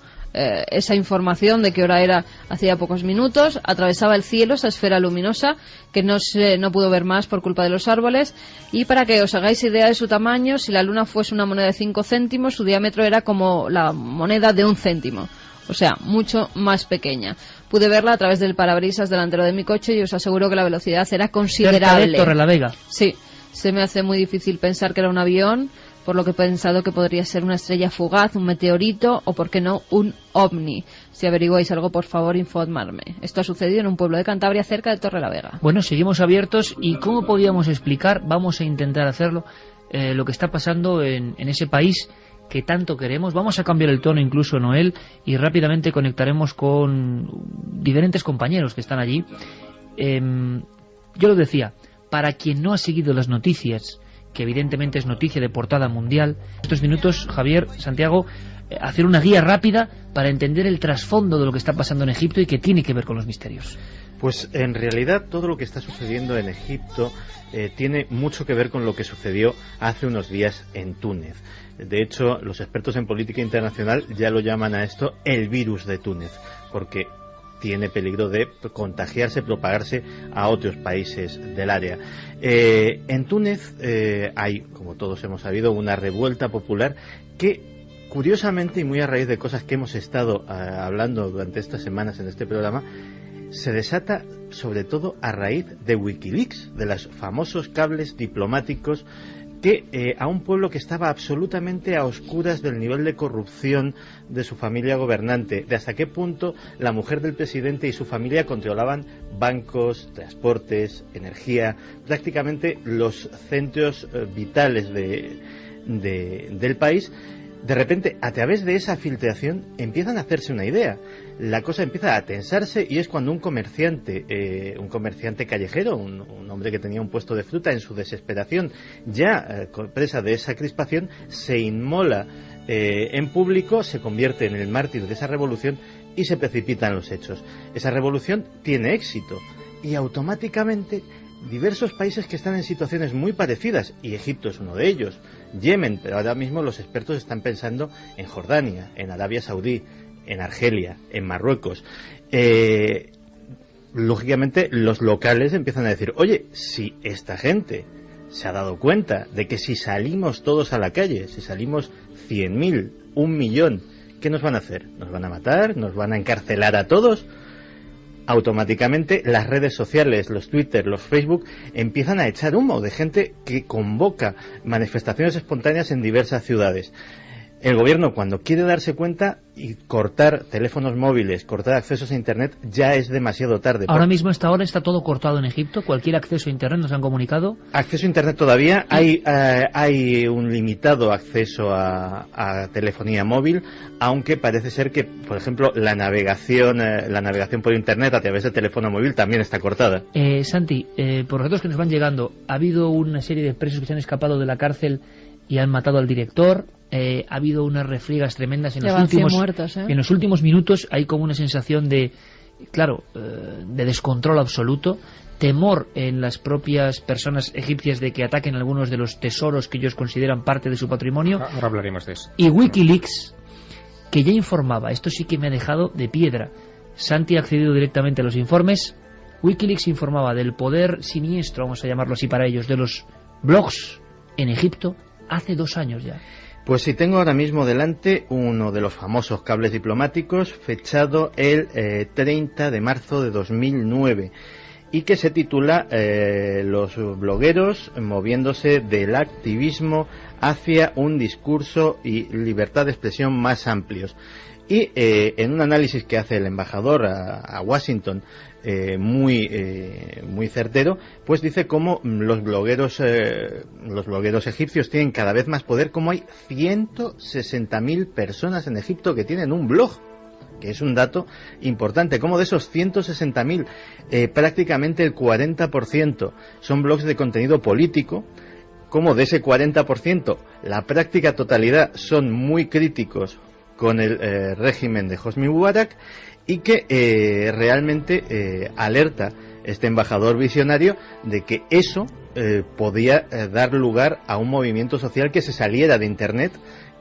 Speaker 2: esa información de qué hora era hacía pocos minutos. Atravesaba el cielo esa esfera luminosa que no pudo ver más por culpa de los árboles. Y para que os hagáis idea de su tamaño, si la luna fuese una moneda de 5 céntimos, su diámetro era como la moneda de 1 céntimo. O sea, mucho más pequeña. Pude verla a través del parabrisas delantero de mi coche y os aseguro que la velocidad era considerable.
Speaker 1: Cerca de Torrelavega.
Speaker 2: Sí. Se me hace muy difícil pensar que era un avión, por lo que he pensado que podría ser una estrella fugaz, un meteorito o, por qué no, un ovni. Si averiguáis algo, por favor, informarme. Esto ha sucedido en un pueblo de Cantabria cerca de Torrelavega.
Speaker 1: Bueno, seguimos abiertos. ¿Y cómo podíamos explicar? Vamos a intentar hacerlo. Lo que está pasando en ese país que tanto queremos. Vamos a cambiar el tono incluso, Noel, y rápidamente conectaremos con diferentes compañeros que están allí. Yo lo decía, para quien no ha seguido las noticias, que evidentemente es noticia de portada mundial, estos minutos, Javier, Santiago, hacer una guía rápida para entender el trasfondo de lo que está pasando en Egipto y que tiene que ver con los misterios.
Speaker 4: Pues en realidad todo lo que está sucediendo en Egipto tiene mucho que ver con lo que sucedió hace unos días en Túnez. De hecho, los expertos en política internacional ya lo llaman a esto el virus de Túnez, porque tiene peligro de contagiarse, propagarse a otros países del área. En Túnez hay, como todos hemos sabido, una revuelta popular que, curiosamente, y muy a raíz de cosas que hemos estado hablando durante estas semanas en este programa, se desata sobre todo a raíz de Wikileaks, de los famosos cables diplomáticos que a un pueblo que estaba absolutamente a oscuras del nivel de corrupción de su familia gobernante, de hasta qué punto la mujer del presidente y su familia controlaban bancos, transportes, energía, prácticamente los centros vitales del país. De repente, a través de esa filtración, empiezan a hacerse una idea. La cosa empieza a tensarse y es cuando un comerciante callejero, un hombre que tenía un puesto de fruta, en su desesperación, ya presa de esa crispación, se inmola en público, se convierte en el mártir de esa revolución y se precipitan los hechos. Esa revolución tiene éxito y automáticamente diversos países que están en situaciones muy parecidas, y Egipto es uno de ellos, Yemen, pero ahora mismo los expertos están pensando en Jordania, en Arabia Saudí, en Argelia, en Marruecos. Lógicamente los locales empiezan a decir, oye, si esta gente se ha dado cuenta de que si salimos todos a la calle, si salimos 100.000, 1.000.000, ¿qué nos van a hacer? ¿Nos van a matar? ¿Nos van a encarcelar a todos? Automáticamente las redes sociales, los Twitter, los Facebook, empiezan a echar humo de gente que convoca manifestaciones espontáneas en diversas ciudades. El gobierno, cuando quiere darse cuenta y cortar teléfonos móviles, cortar accesos a Internet, ya es demasiado tarde.
Speaker 1: Ahora mismo, a esta hora, está todo cortado en Egipto. Cualquier acceso a Internet, nos han comunicado.
Speaker 4: Acceso a Internet todavía. Hay un limitado acceso a telefonía móvil, aunque parece ser que, por ejemplo, la navegación por Internet a través de teléfono móvil también está cortada.
Speaker 1: Santi, por los datos que nos van llegando, ha habido una serie de presos que se han escapado de la cárcel y han matado al director. Ha habido unas refriegas tremendas en los últimos minutos. Hay como una sensación de descontrol absoluto, temor en las propias personas egipcias de que ataquen algunos de los tesoros que ellos consideran parte de su patrimonio.
Speaker 3: Ahora hablaremos de eso.
Speaker 1: Y Wikileaks, que ya informaba, esto sí que me ha dejado de piedra, Santi ha accedido directamente a los informes. Wikileaks informaba del poder siniestro, vamos a llamarlo así para ellos, de los blogs en Egipto hace 2 años ya.
Speaker 4: Pues sí, tengo ahora mismo delante uno de los famosos cables diplomáticos, fechado el 30 de marzo de 2009, y que se titula Los blogueros moviéndose del activismo hacia un discurso y libertad de expresión más amplios. Y en un análisis que hace el embajador a Washington, muy certero, pues dice cómo los blogueros egipcios tienen cada vez más poder, como hay 160.000 personas en Egipto que tienen un blog, que es un dato importante, como de esos 160.000, prácticamente el 40% son blogs de contenido político, como de ese 40%, la práctica totalidad son muy críticos con el régimen de Hosni Mubarak, y que realmente alerta este embajador visionario de que eso podía dar lugar a un movimiento social que se saliera de Internet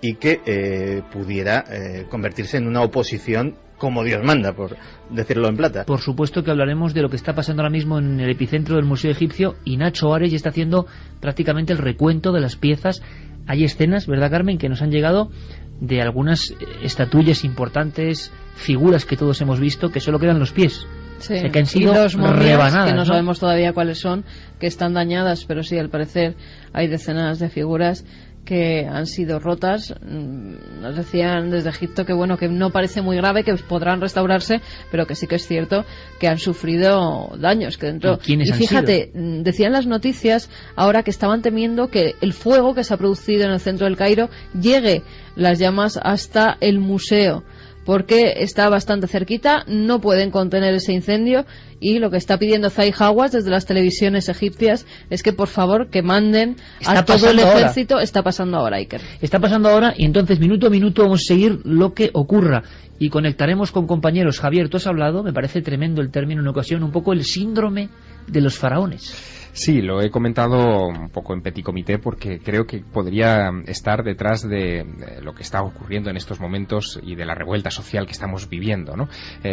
Speaker 4: y que pudiera convertirse en una oposición como Dios manda, por decirlo en plata.
Speaker 1: Por supuesto que hablaremos de lo que está pasando ahora mismo en el epicentro del Museo Egipcio, y Nacho Ares ya está haciendo prácticamente el recuento de las piezas. Hay escenas, ¿verdad, Carmen?, que nos han llegado de algunas estatuillas importantes, figuras que todos hemos visto, que solo quedan los pies.
Speaker 2: Sí,
Speaker 1: o sea, que han sido
Speaker 2: y dos momias,
Speaker 1: rebanadas,
Speaker 2: que no sabemos todavía cuáles son, que están dañadas, pero sí, al parecer hay decenas de figuras que han sido rotas. Nos decían desde Egipto que bueno, que no parece muy grave, que podrán restaurarse, pero que sí que es cierto que han sufrido daños que dentro.
Speaker 1: ¿Quiénes
Speaker 2: y fíjate,
Speaker 1: han sido?
Speaker 2: Decían las noticias ahora que estaban temiendo que el fuego que se ha producido en el centro del Cairo llegue las llamas hasta el museo, porque está bastante cerquita, no pueden contener ese incendio, y lo que está pidiendo Zahi Hawass desde las televisiones egipcias es que por favor que manden a todo el ejército. Ahora. Está pasando ahora, Iker.
Speaker 1: Está pasando ahora, y entonces minuto a minuto vamos a seguir lo que ocurra y conectaremos con compañeros. Javier, tú has hablado, me parece tremendo el término en ocasión, un poco el síndrome de los faraones.
Speaker 3: Sí, lo he comentado un poco en petit comité porque creo que podría estar detrás de lo que está ocurriendo en estos momentos y de la revuelta social que estamos viviendo, ¿no?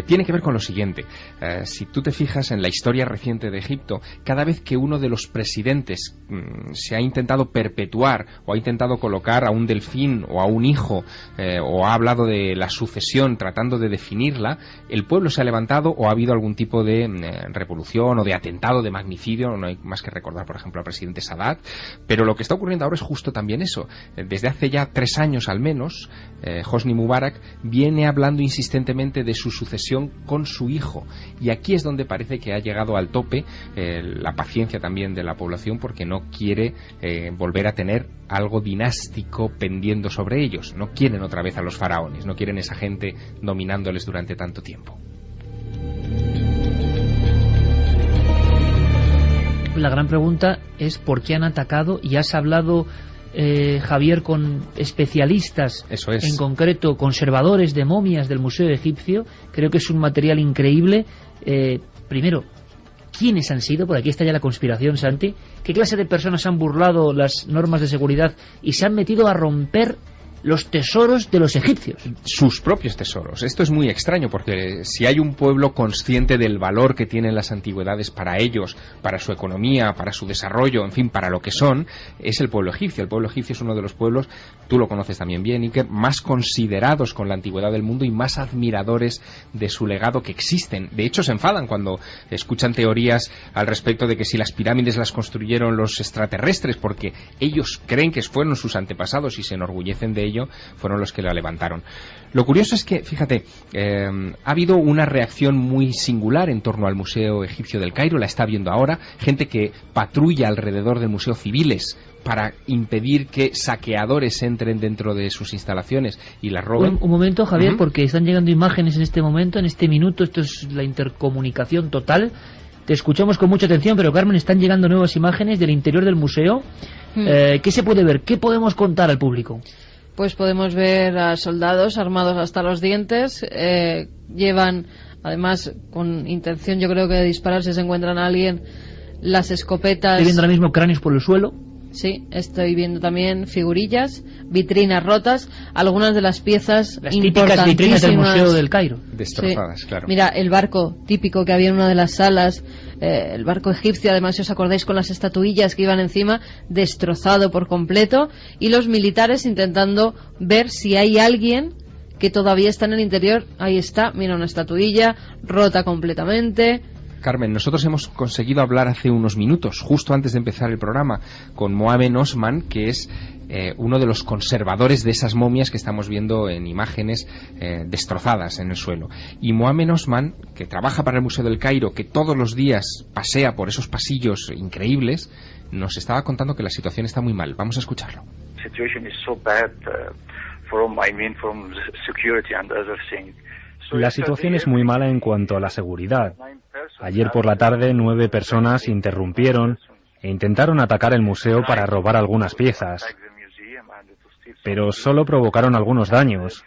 Speaker 3: Tiene que ver con lo siguiente. Si tú te fijas en la historia reciente de Egipto, cada vez que uno de los presidentes se ha intentado perpetuar o ha intentado colocar a un delfín o a un hijo o ha hablado de la sucesión tratando de definirla, el pueblo se ha levantado o ha habido algún tipo de revolución o de atentado, de magnicidio. No hay más que recordar, por ejemplo, al presidente Sadat, pero lo que está ocurriendo ahora es justo también eso. Desde hace ya 3 años al menos, Hosni Mubarak viene hablando insistentemente de su sucesión con su hijo, y aquí es donde parece que ha llegado al tope la paciencia también de la población, porque no quiere volver a tener algo dinástico pendiendo sobre ellos. No quieren otra vez a los faraones, no quieren esa gente dominándoles durante tanto tiempo.
Speaker 1: La gran pregunta es por qué han atacado, y has hablado, Javier, con especialistas,
Speaker 3: eso es,
Speaker 1: en concreto conservadores de momias del Museo Egipcio. Creo que es un material increíble. Primero, ¿quiénes han sido? Por aquí está ya la conspiración, Santi. ¿Qué clase de personas han burlado las normas de seguridad y se han metido a romper los tesoros de los egipcios?
Speaker 3: Sus propios tesoros. Esto es muy extraño, porque si hay un pueblo consciente del valor que tienen las antigüedades para ellos, para su economía, para su desarrollo, en fin, para lo que son, es el pueblo egipcio. El pueblo egipcio es uno de los pueblos, tú lo conoces también bien, Iker, más considerados con la antigüedad del mundo y más admiradores de su legado que existen. De hecho, se enfadan cuando escuchan teorías al respecto de que si las pirámides las construyeron los extraterrestres, porque ellos creen que fueron sus antepasados y se enorgullecen de ello, fueron los que la levantaron. Lo curioso es que, fíjate, ha habido una reacción muy singular en torno al Museo Egipcio del Cairo. La está viendo ahora gente que patrulla alrededor del museo, civiles, para impedir que saqueadores entren dentro de sus instalaciones y las roben.
Speaker 1: Un momento, Javier, porque están llegando imágenes en este momento, en este minuto. Esto es la intercomunicación total. Te escuchamos con mucha atención, pero Carmen, están llegando nuevas imágenes del interior del museo. ¿Qué se puede ver? ¿Qué podemos contar al público?
Speaker 2: Pues podemos ver a soldados armados hasta los dientes. Llevan, además, con intención, yo creo que de disparar si se encuentran a alguien, las escopetas.
Speaker 1: Estoy viendo ahora mismo cráneos por el suelo.
Speaker 2: Sí, estoy viendo también figurillas, vitrinas rotas, algunas de las piezas
Speaker 1: las típicas vitrinas del Museo del Cairo.
Speaker 3: Destrozadas,
Speaker 2: sí.
Speaker 3: Claro.
Speaker 2: Mira, el barco típico que había en una de las salas, el barco egipcio, además, si os acordáis, con las estatuillas que iban encima, destrozado por completo, y los militares intentando ver si hay alguien que todavía está en el interior. Ahí está, mira, una estatuilla rota completamente.
Speaker 3: Carmen, nosotros hemos conseguido hablar hace unos minutos, justo antes de empezar el programa, con Mohamed Osman, que es uno de los conservadores de esas momias que estamos viendo en imágenes destrozadas en el suelo. Y Mohamed Osman, que trabaja para el Museo del Cairo, que todos los días pasea por esos pasillos increíbles, nos estaba contando que la situación está muy mal. Vamos a escucharlo.
Speaker 14: La situación es muy mala en cuanto a la seguridad. Ayer por la tarde 9 personas interrumpieron e intentaron atacar el museo para robar algunas piezas, pero solo provocaron algunos daños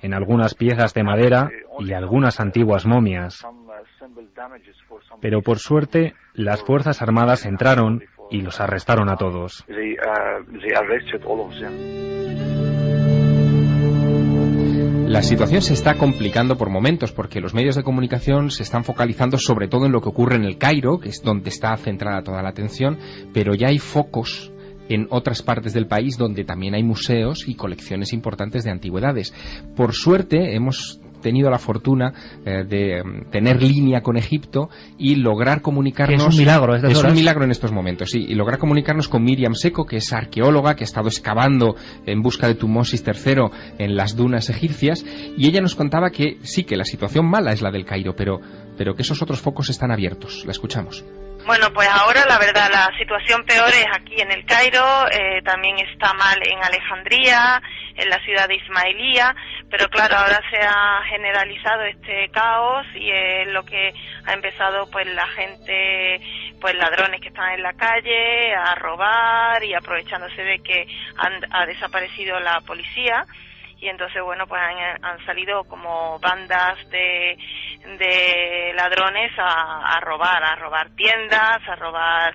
Speaker 14: en algunas piezas de madera y algunas antiguas momias. Pero por suerte las Fuerzas Armadas entraron y los arrestaron a todos.
Speaker 3: La situación se está complicando por momentos porque los medios de comunicación se están focalizando sobre todo en lo que ocurre en el Cairo, que es donde está centrada toda la atención, pero ya hay focos en otras partes del país donde también hay museos y colecciones importantes de antigüedades. Por suerte hemos tenido la fortuna de tener línea con Egipto y lograr comunicarnos...
Speaker 1: Es un milagro,
Speaker 3: es un milagro en estos momentos, sí, y lograr comunicarnos con Miriam Seco, que es arqueóloga, que ha estado excavando en busca de Tumosis III en las dunas egipcias, y ella nos contaba que sí, que la situación mala es la del Cairo, pero que esos otros focos están abiertos. La escuchamos.
Speaker 7: Bueno, pues ahora la verdad la situación peor es aquí en el Cairo, también está mal en Alejandría, en la ciudad de Ismailía, pero claro, ahora se ha generalizado este caos y es lo que ha empezado pues la gente, pues ladrones que están en la calle a robar y aprovechándose de que ha desaparecido la policía. Y entonces, bueno, pues han salido como bandas de ladrones a robar tiendas, a robar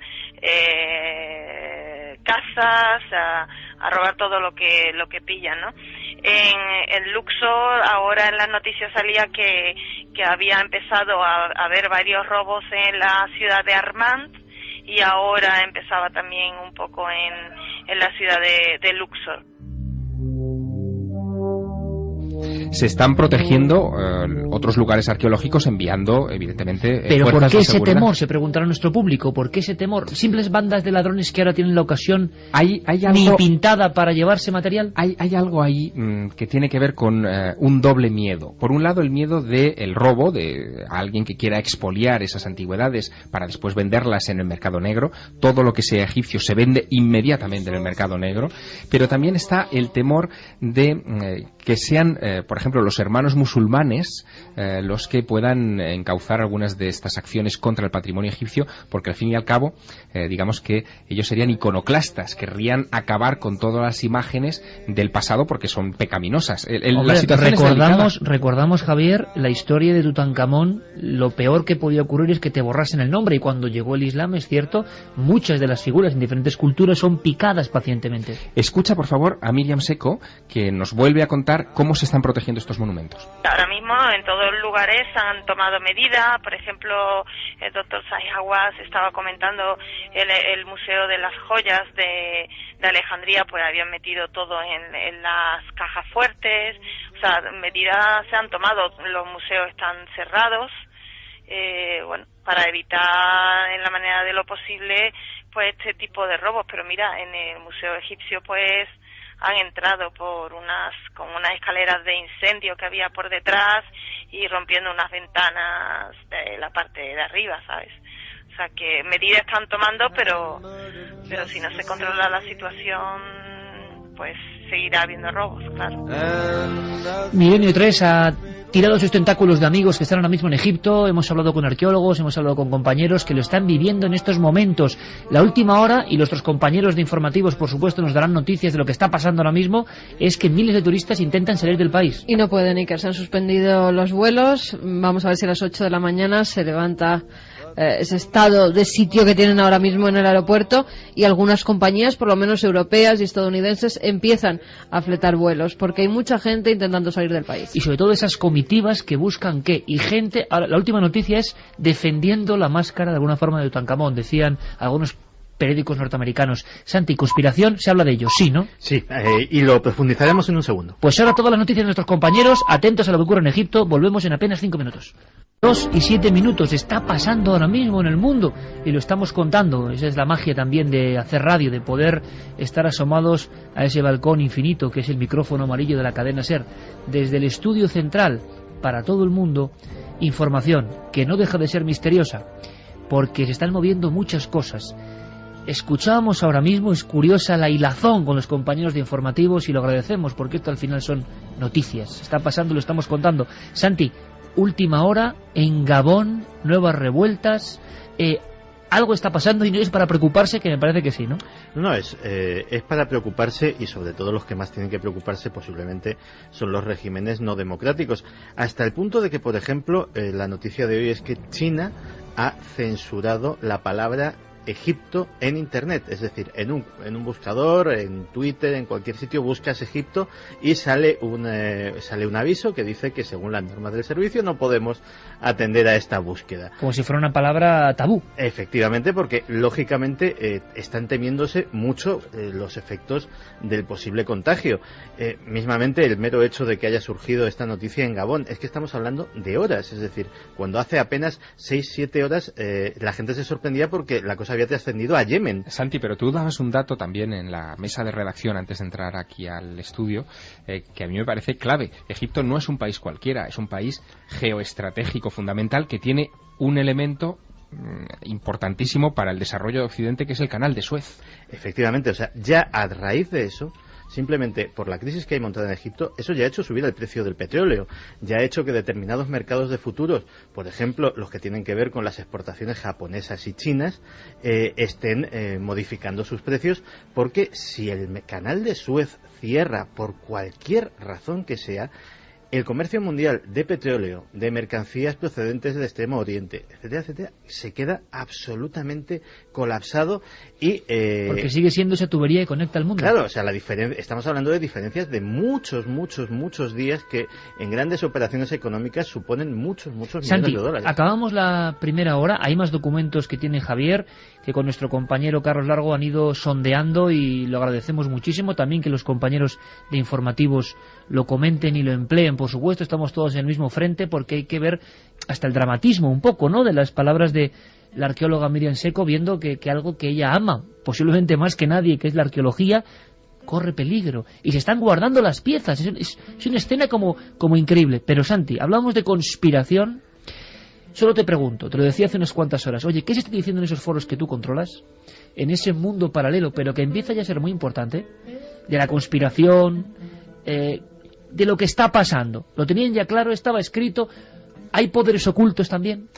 Speaker 7: casas, a robar todo lo que pillan, ¿no? En Luxor, ahora en las noticias salía que había empezado a haber varios robos en la ciudad de Armand y ahora empezaba también un poco en la ciudad de Luxor.
Speaker 3: Se están protegiendo otros lugares arqueológicos enviando, evidentemente,
Speaker 1: pero
Speaker 3: fuerzas
Speaker 1: ¿por qué
Speaker 3: de
Speaker 1: ese
Speaker 3: seguridad.
Speaker 1: temor? Se preguntará nuestro público. ¿Por qué ese temor? ¿Simples bandas de ladrones que ahora tienen la ocasión
Speaker 3: hay algo,
Speaker 1: ni pintada para llevarse material?
Speaker 3: Hay algo ahí que tiene que ver con un doble miedo. Por un lado, el miedo del robo de alguien que quiera expoliar esas antigüedades para después venderlas en el mercado negro. Todo lo que sea egipcio se vende inmediatamente en el mercado negro. Pero también está el temor de que sean, por ejemplo, los hermanos musulmanes los que puedan encauzar algunas de estas acciones contra el patrimonio egipcio, porque al fin y al cabo, digamos que ellos serían iconoclastas, querrían acabar con todas las imágenes del pasado porque son pecaminosas.
Speaker 1: Hombre,
Speaker 3: la situación
Speaker 1: recordamos, Javier, la historia de Tutankamón. Lo peor que podía ocurrir es que te borrasen el nombre, y cuando llegó el Islam, es cierto, muchas de las figuras en diferentes culturas son picadas pacientemente.
Speaker 3: Escucha, por favor, a Miriam Seco, que nos vuelve a contar cómo se están protegiendo estos monumentos.
Speaker 7: Ahora mismo en todos los lugares han tomado medidas. Por ejemplo, el doctor Zahi Hawass estaba comentando el Museo de las Joyas de Alejandría, pues habían metido todo en las cajas fuertes. O sea, medidas se han tomado. Los museos están cerrados, bueno, para evitar en la manera de lo posible pues este tipo de robos. Pero mira, en el Museo Egipcio pues han entrado con unas escaleras de incendio que había por detrás y rompiendo unas ventanas de la parte de arriba, ¿sabes? O sea que medidas están tomando, pero si no se controla la situación, pues seguirá habiendo robos, claro.
Speaker 1: Milenio 3 ha tirado sus tentáculos de amigos que están ahora mismo en Egipto. Hemos hablado con arqueólogos, hemos hablado con compañeros que lo están viviendo en estos momentos. La última hora, y nuestros compañeros de informativos, por supuesto, nos darán noticias de lo que está pasando ahora mismo, es que miles de turistas intentan salir del país.
Speaker 2: Y no pueden, Iker, se han suspendido los vuelos. Vamos a ver si a las 8 de la mañana se levanta ese estado de sitio que tienen ahora mismo en el aeropuerto, y algunas compañías, por lo menos europeas y estadounidenses, empiezan a fletar vuelos porque hay mucha gente intentando salir del país.
Speaker 1: Y sobre todo esas comitivas que buscan qué, y gente, ahora, la última noticia es defendiendo la máscara de alguna forma de Tutankamón, decían algunos periódicos norteamericanos. Santi, conspiración, se habla de ello, sí, ¿no?
Speaker 4: Sí, y lo profundizaremos en un segundo.
Speaker 1: Pues ahora todas las noticias de nuestros compañeros, atentos a lo que ocurre en Egipto, volvemos en apenas 5 minutos. 2 y 7 minutos, está pasando ahora mismo en el mundo y lo estamos contando. Esa es la magia también de hacer radio, de poder estar asomados a ese balcón infinito que es el micrófono amarillo de la cadena SER. Desde el estudio central, para todo el mundo, información que no deja de ser misteriosa, porque se están moviendo muchas cosas. Escuchábamos ahora mismo, es curiosa la hilazón con los compañeros de informativos y lo agradecemos porque esto al final son noticias. Está pasando, lo estamos contando. Santi, última hora en Gabón, nuevas revueltas. Algo está pasando y no es para preocuparse, que me parece que sí, ¿no?
Speaker 4: No, es para preocuparse, y sobre todo los que más tienen que preocuparse posiblemente son los regímenes no democráticos. Hasta el punto de que, por ejemplo, la noticia de hoy es que China ha censurado la palabra Egipto en Internet, es decir, en un buscador, en Twitter, en cualquier sitio buscas Egipto y sale un aviso que dice que según las normas del servicio no podemos atender a esta búsqueda.
Speaker 1: Como si fuera una palabra tabú.
Speaker 4: Efectivamente, porque lógicamente están temiéndose mucho los efectos del posible contagio. Mismamente el mero hecho de que haya surgido esta noticia en Gabón, es que estamos hablando de horas, es decir, cuando hace apenas 6-7 horas la gente se sorprendía porque la cosa había trascendido a Yemen.
Speaker 3: Santi, pero tú dabas un dato también en la mesa de redacción antes de entrar aquí al estudio, que a mí me parece clave. Egipto no es un país cualquiera, es un país geoestratégico fundamental que tiene un elemento importantísimo para el desarrollo de Occidente, que es el canal de Suez.
Speaker 4: Efectivamente, o sea, ya a raíz de eso, simplemente por la crisis que hay montada en Egipto, eso ya ha hecho subir el precio del petróleo, ya ha hecho que determinados mercados de futuros, por ejemplo, los que tienen que ver con las exportaciones japonesas y chinas, estén modificando sus precios, porque si el canal de Suez cierra por cualquier razón que sea, el comercio mundial de petróleo, de mercancías procedentes del Extremo Oriente, etcétera, etcétera, se queda absolutamente colapsado y...
Speaker 1: porque sigue siendo esa tubería que conecta al mundo.
Speaker 4: Claro, o sea, estamos hablando de diferencias de muchos días que en grandes operaciones económicas suponen muchos
Speaker 1: Santi,
Speaker 4: millones de dólares.
Speaker 1: Acabamos la primera hora, hay más documentos que tiene Javier, que con nuestro compañero Carlos Largo han ido sondeando y lo agradecemos muchísimo. También que los compañeros de informativos lo comenten y lo empleen, por supuesto, estamos todos en el mismo frente porque hay que ver hasta el dramatismo un poco, ¿no?, de las palabras de la arqueóloga Miriam Seco, viendo que algo que ella ama, posiblemente más que nadie, que es la arqueología, corre peligro y se están guardando las piezas. Es una escena como increíble. Pero Santi, hablamos de conspiración. Solo te pregunto, te lo decía hace unas cuantas horas, oye, ¿qué se está diciendo en esos foros que tú controlas? En ese mundo paralelo, pero que empieza ya a ser muy importante, de la conspiración, de lo que está pasando. ¿Lo tenían ya claro? ¿Estaba escrito? ¿Hay poderes ocultos también?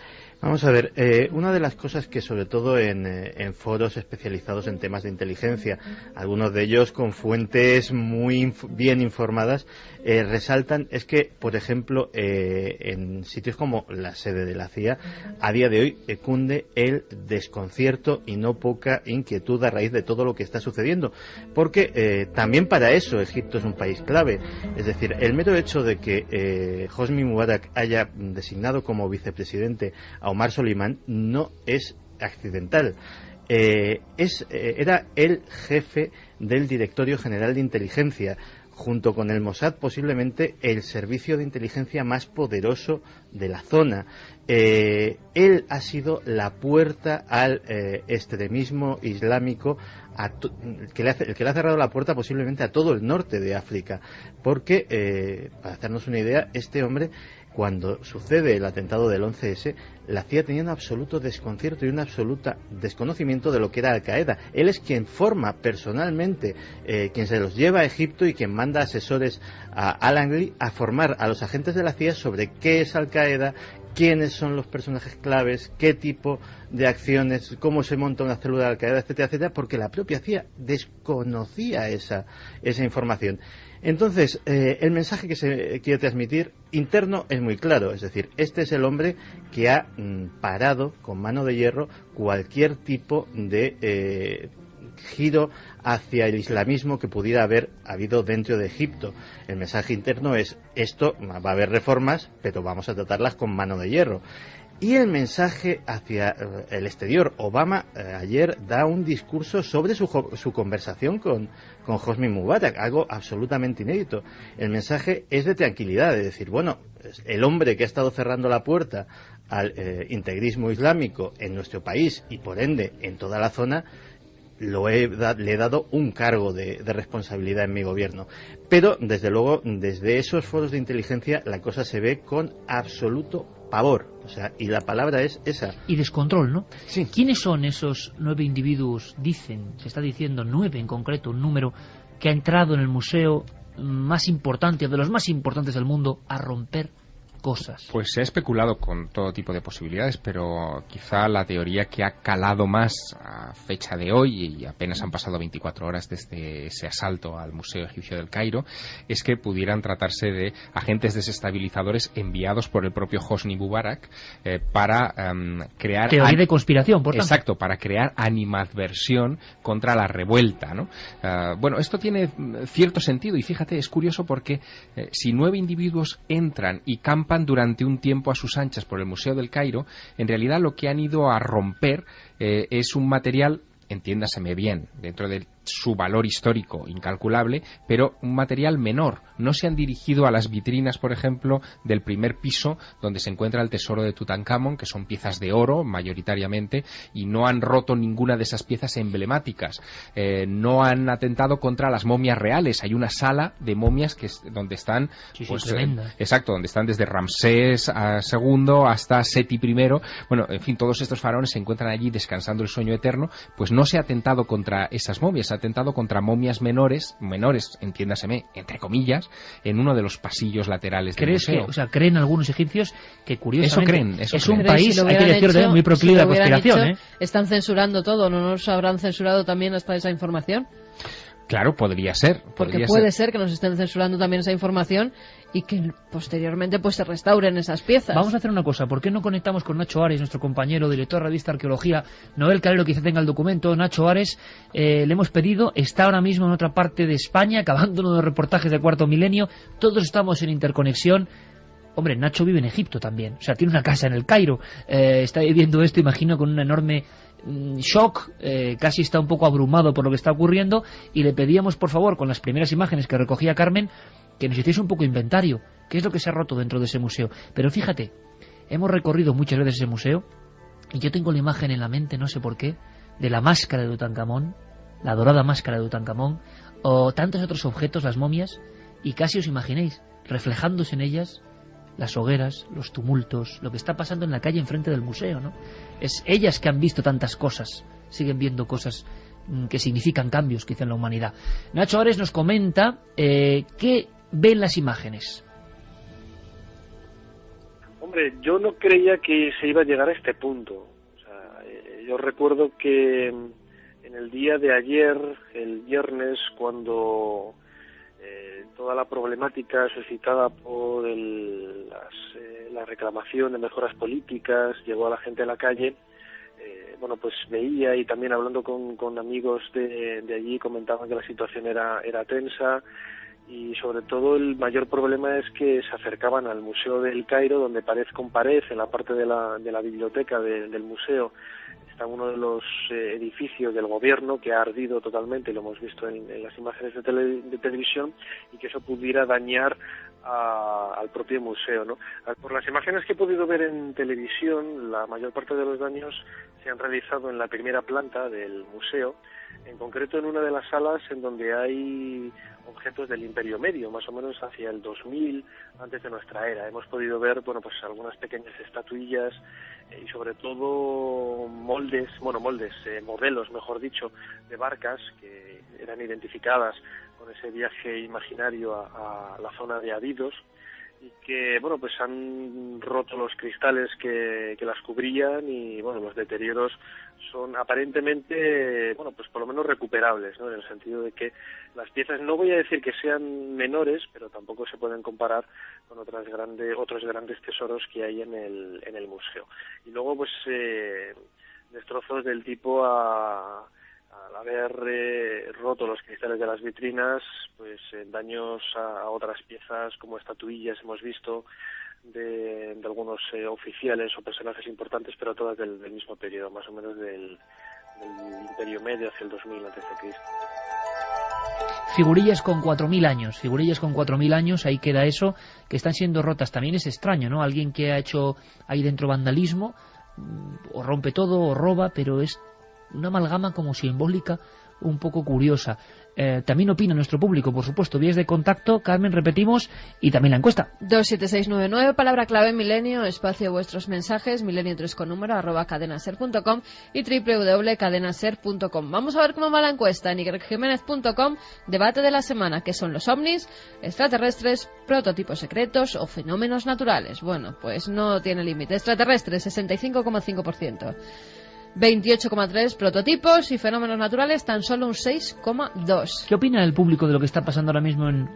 Speaker 4: Vamos a ver, una de las cosas que sobre todo en foros especializados en temas de inteligencia, algunos de ellos con fuentes muy bien informadas, resaltan es que, por ejemplo, en sitios como la sede de la CIA, a día de hoy cunde el desconcierto y no poca inquietud a raíz de todo lo que está sucediendo, porque también para eso Egipto es un país clave. Es decir, el mero hecho de que Hosni Mubarak haya designado como vicepresidente a Omar Solimán no es accidental. Era el jefe del Directorio General de Inteligencia, junto con el Mossad, posiblemente el servicio de inteligencia más poderoso de la zona. Él ha sido la puerta al extremismo islámico, el que le ha cerrado la puerta posiblemente a todo el norte de África, porque, para hacernos una idea, este hombre, cuando sucede el atentado del 11S, la CIA tenía un absoluto desconcierto y un absoluto desconocimiento de lo que era Al-Qaeda. Él es quien forma personalmente, quien se los lleva a Egipto y quien manda asesores a Al-Angli a formar a los agentes de la CIA sobre qué es Al-Qaeda, quiénes son los personajes claves, qué tipo de acciones, cómo se monta una célula de Al-Qaeda, etcétera, etcétera, porque la propia CIA desconocía esa información. Entonces, el mensaje que se quiere transmitir interno es muy claro, es decir, este es el hombre que ha parado con mano de hierro cualquier tipo de giro hacia el islamismo que pudiera haber habido dentro de Egipto. El mensaje interno es: esto, va a haber reformas, pero vamos a tratarlas con mano de hierro. Y el mensaje hacia el exterior: Obama ayer da un discurso sobre su conversación con Hosni Mubarak, algo absolutamente inédito. El mensaje es de tranquilidad, de decir, bueno, el hombre que ha estado cerrando la puerta al integrismo islámico en nuestro país y por ende en toda la zona, le he dado un cargo de responsabilidad en mi gobierno. Pero, desde luego, desde esos foros de inteligencia la cosa se ve con absoluto pavor. O sea, y la palabra es esa.
Speaker 1: Y descontrol, ¿no?
Speaker 4: Sí.
Speaker 1: ¿Quiénes son esos 9 individuos, se está diciendo 9 en concreto, un número que ha entrado en el museo más importante, de los más importantes del mundo, a romper cosas?
Speaker 3: Pues se ha especulado con todo tipo de posibilidades, pero quizá la teoría que ha calado más a fecha de hoy, y apenas han pasado 24 horas desde ese asalto al Museo Egipcio del Cairo, es que pudieran tratarse de agentes desestabilizadores enviados por el propio Hosni Mubarak para crear...
Speaker 1: Teoría de conspiración, por tanto.
Speaker 3: Exacto, para crear animadversión contra la revuelta, ¿no? Bueno, esto tiene cierto sentido, y fíjate, es curioso porque si 9 individuos entran y campan durante un tiempo a sus anchas por el Museo del Cairo, en realidad lo que han ido a romper es un material, entiéndaseme bien, dentro de su valor histórico incalculable, pero un material menor. No se han dirigido a las vitrinas, por ejemplo, del primer piso donde se encuentra el tesoro de Tutankamón, que son piezas de oro mayoritariamente, y no han roto ninguna de esas piezas emblemáticas. No han atentado contra las momias reales. Hay una sala de momias donde están, exacto, donde están desde Ramsés II hasta Seti I. Bueno, en fin, todos estos faraones se encuentran allí descansando el sueño eterno. Pues no se ha atentado contra esas momias, se ha atentado contra momias menores, entiéndaseme, entre comillas, en uno de los pasillos laterales del museo.
Speaker 1: ¿Creen algunos egipcios que, curiosamente,
Speaker 3: eso
Speaker 1: es un país, hay que decirlo, muy proclive a la conspiración?
Speaker 2: Están censurando todo, ¿no nos habrán censurado también hasta esa información?
Speaker 3: Claro, podría ser.
Speaker 2: Porque puede ser que nos estén censurando también esa información y que posteriormente pues se restauren esas piezas.
Speaker 1: Vamos a hacer una cosa, ¿por qué no conectamos con Nacho Ares, nuestro compañero, director de la revista Arqueología? Noel Calero quizá tenga el documento. Nacho Ares, le hemos pedido, está ahora mismo en otra parte de España, acabando uno de los reportajes de Cuarto Milenio, todos estamos en interconexión. Hombre, Nacho vive en Egipto también, o sea, tiene una casa en el Cairo, está viviendo esto, imagino, con un enorme shock, casi está un poco abrumado por lo que está ocurriendo, y le pedíamos, por favor, con las primeras imágenes que recogía Carmen, que nos hiciese un poco inventario, qué es lo que se ha roto dentro de ese museo. Pero fíjate, hemos recorrido muchas veces ese museo, y yo tengo la imagen en la mente, no sé por qué, de la máscara de Tutankamón, la dorada máscara de Tutankamón, o tantos otros objetos, las momias, y casi os imaginéis, reflejándose en ellas, las hogueras, los tumultos, lo que está pasando en la calle enfrente del museo, ¿no? Es ellas que han visto tantas cosas, siguen viendo cosas que significan cambios quizá en la humanidad. Nacho Ares nos comenta qué ven las imágenes.
Speaker 15: Hombre, yo no creía que se iba a llegar a este punto. O sea, yo recuerdo que en el día de ayer, el viernes, cuando toda la problemática suscitada por la reclamación de mejoras políticas llevó a la gente a la calle, bueno, pues veía, y también hablando con amigos de allí, comentaban que la situación era tensa, y sobre todo el mayor problema es que se acercaban al Museo del Cairo, donde pared con pared, en la parte de la biblioteca del museo, está uno de los edificios del gobierno que ha ardido totalmente, lo hemos visto en las imágenes de televisión, y que eso pudiera dañar al propio museo, ¿no? Por las imágenes que he podido ver en televisión, la mayor parte de los daños se han realizado en la primera planta del museo, en concreto en una de las salas en donde hay objetos del Imperio Medio, más o menos hacia el 2000 antes de nuestra era. Hemos podido ver, bueno, pues algunas pequeñas estatuillas y sobre todo modelos, mejor dicho, de barcas que eran identificadas con ese viaje imaginario a la zona de Abidos, y que, bueno, pues han roto los cristales que las cubrían y, bueno, los deterioros son aparentemente, bueno, pues por lo menos recuperables, ¿no? En el sentido de que las piezas, no voy a decir que sean menores, pero tampoco se pueden comparar con otros grandes tesoros que hay en el museo. Y luego, pues, destrozos del tipo al haber roto los cristales de las vitrinas, pues daños a otras piezas como estatuillas hemos visto de algunos oficiales o personajes importantes, pero todas del mismo periodo, más o menos del Imperio Medio hacia el 2000 a.C.
Speaker 1: Figurillas con 4.000 años, ahí queda eso, que están siendo rotas. También es extraño, ¿no? Alguien que ha hecho ahí dentro vandalismo, o rompe todo o roba, pero es una amalgama como simbólica un poco curiosa. También opina nuestro público, por supuesto. Vías de contacto, Carmen, repetimos, y también la encuesta.
Speaker 2: 27699, palabra clave milenio, espacio vuestros mensajes, milenio3 con número, @cadenaser.com y www.cadenaser.com. Vamos a ver cómo va la encuesta en ikerjiménez.com. Debate de la semana, ¿qué son los ovnis, extraterrestres, prototipos secretos o fenómenos naturales? Bueno, pues no tiene límite. Extraterrestres, 65,5%. 28,3 prototipos y fenómenos naturales, tan solo un 6,2.
Speaker 1: ¿Qué opina el público de lo que está pasando ahora mismo en,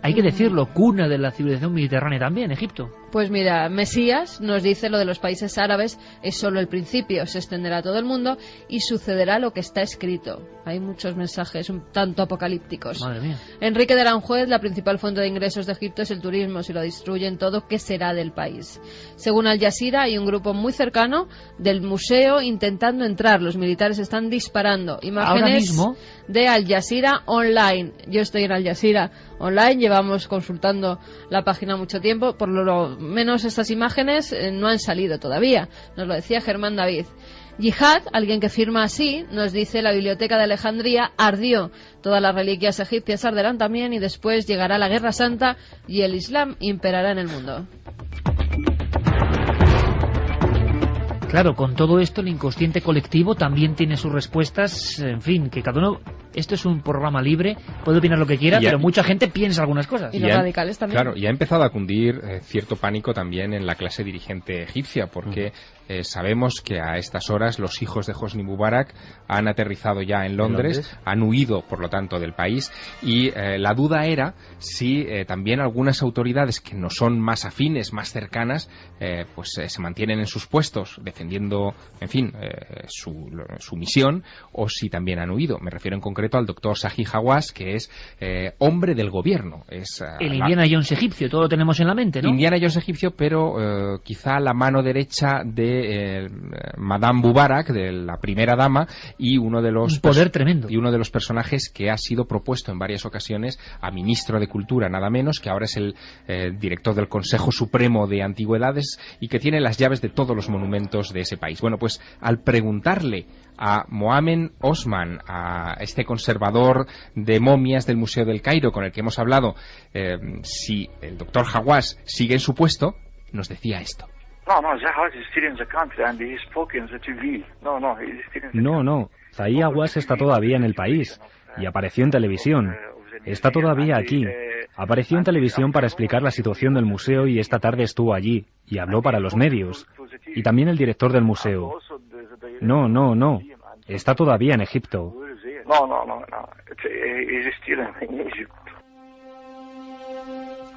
Speaker 1: hay que decirlo, cuna de la civilización mediterránea también, Egipto?
Speaker 2: Pues mira, Mesías nos dice lo de los países árabes es solo el principio, se extenderá a todo el mundo y sucederá lo que está escrito. Hay muchos mensajes un tanto apocalípticos.
Speaker 1: Madre mía.
Speaker 2: Enrique de Aranjuez, la principal fuente de ingresos de Egipto es el turismo. Si lo destruyen todo, ¿qué será del país? Según Al Jazeera, hay un grupo muy cercano del museo intentando entrar. Los militares están disparando. Imágenes
Speaker 1: ahora mismo
Speaker 2: de Al Jazeera Online. Yo estoy en Al Jazeera Online, llevamos consultando la página mucho tiempo, por lo menos estas imágenes no han salido todavía, nos lo decía Germán David. Yihad, alguien que firma así, nos dice la biblioteca de Alejandría ardió, todas las reliquias egipcias arderán también y después llegará la Guerra Santa y el Islam imperará en el mundo.
Speaker 1: Claro, con todo esto el inconsciente colectivo también tiene sus respuestas, en fin, que cada uno... Esto es un programa libre, puede opinar lo que quiera, pero mucha gente piensa algunas cosas.
Speaker 2: Y los radicales también.
Speaker 3: Claro, y ha empezado a cundir cierto pánico también en la clase dirigente egipcia, porque sabemos que a estas horas los hijos de Hosni Mubarak han aterrizado ya en Londres, han huido, por lo tanto, del país, y la duda era si también algunas autoridades que no son más afines, más cercanas, se mantienen en sus puestos, defendiendo, en fin, su misión, o si también han huido. Me refiero en concreto al doctor Zahi Hawass, que es hombre del gobierno. Es
Speaker 1: el Indiana Jones egipcio, todo lo tenemos en la mente, ¿no?
Speaker 3: Indiana Jones egipcio, pero quizá la mano derecha de Madame Mubarak, de la primera dama, y uno de los...
Speaker 1: Un poder tremendo.
Speaker 3: Y uno de los personajes que ha sido propuesto en varias ocasiones a ministro de Cultura, nada menos, que ahora es el director del Consejo Supremo de Antigüedades y que tiene las llaves de todos los monumentos de ese país. Bueno, pues al preguntarle a Mohamed Osman, a este conservador de momias del Museo del Cairo con el que hemos hablado, si el doctor Hawass sigue en su puesto, nos decía esto.
Speaker 14: No, Zahi Hawass está todavía en el país y apareció en televisión. Está todavía aquí. Apareció en televisión para explicar la situación del museo y esta tarde estuvo allí y habló para los medios. Y también el director del museo. No. Está todavía en Egipto.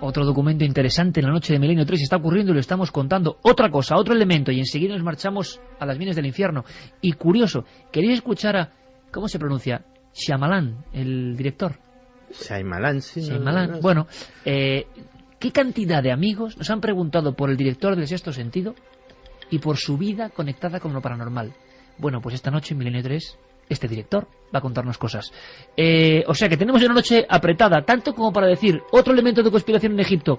Speaker 1: Otro documento interesante en la noche de Milenio 3 está ocurriendo y lo estamos contando. Otra cosa, otro elemento, y enseguida nos marchamos a las bienes del infierno. Y curioso, ¿queréis escuchar a... ¿cómo se pronuncia? Shyamalan, el director.
Speaker 4: Shyamalan, sí.
Speaker 1: Shyamalan. Bueno, ¿qué cantidad de amigos nos han preguntado por el director del Sexto Sentido y por su vida conectada con lo paranormal? Bueno, pues esta noche en Milenio 3, este director va a contarnos cosas. O sea que tenemos una noche apretada, tanto como para decir otro elemento de conspiración en Egipto.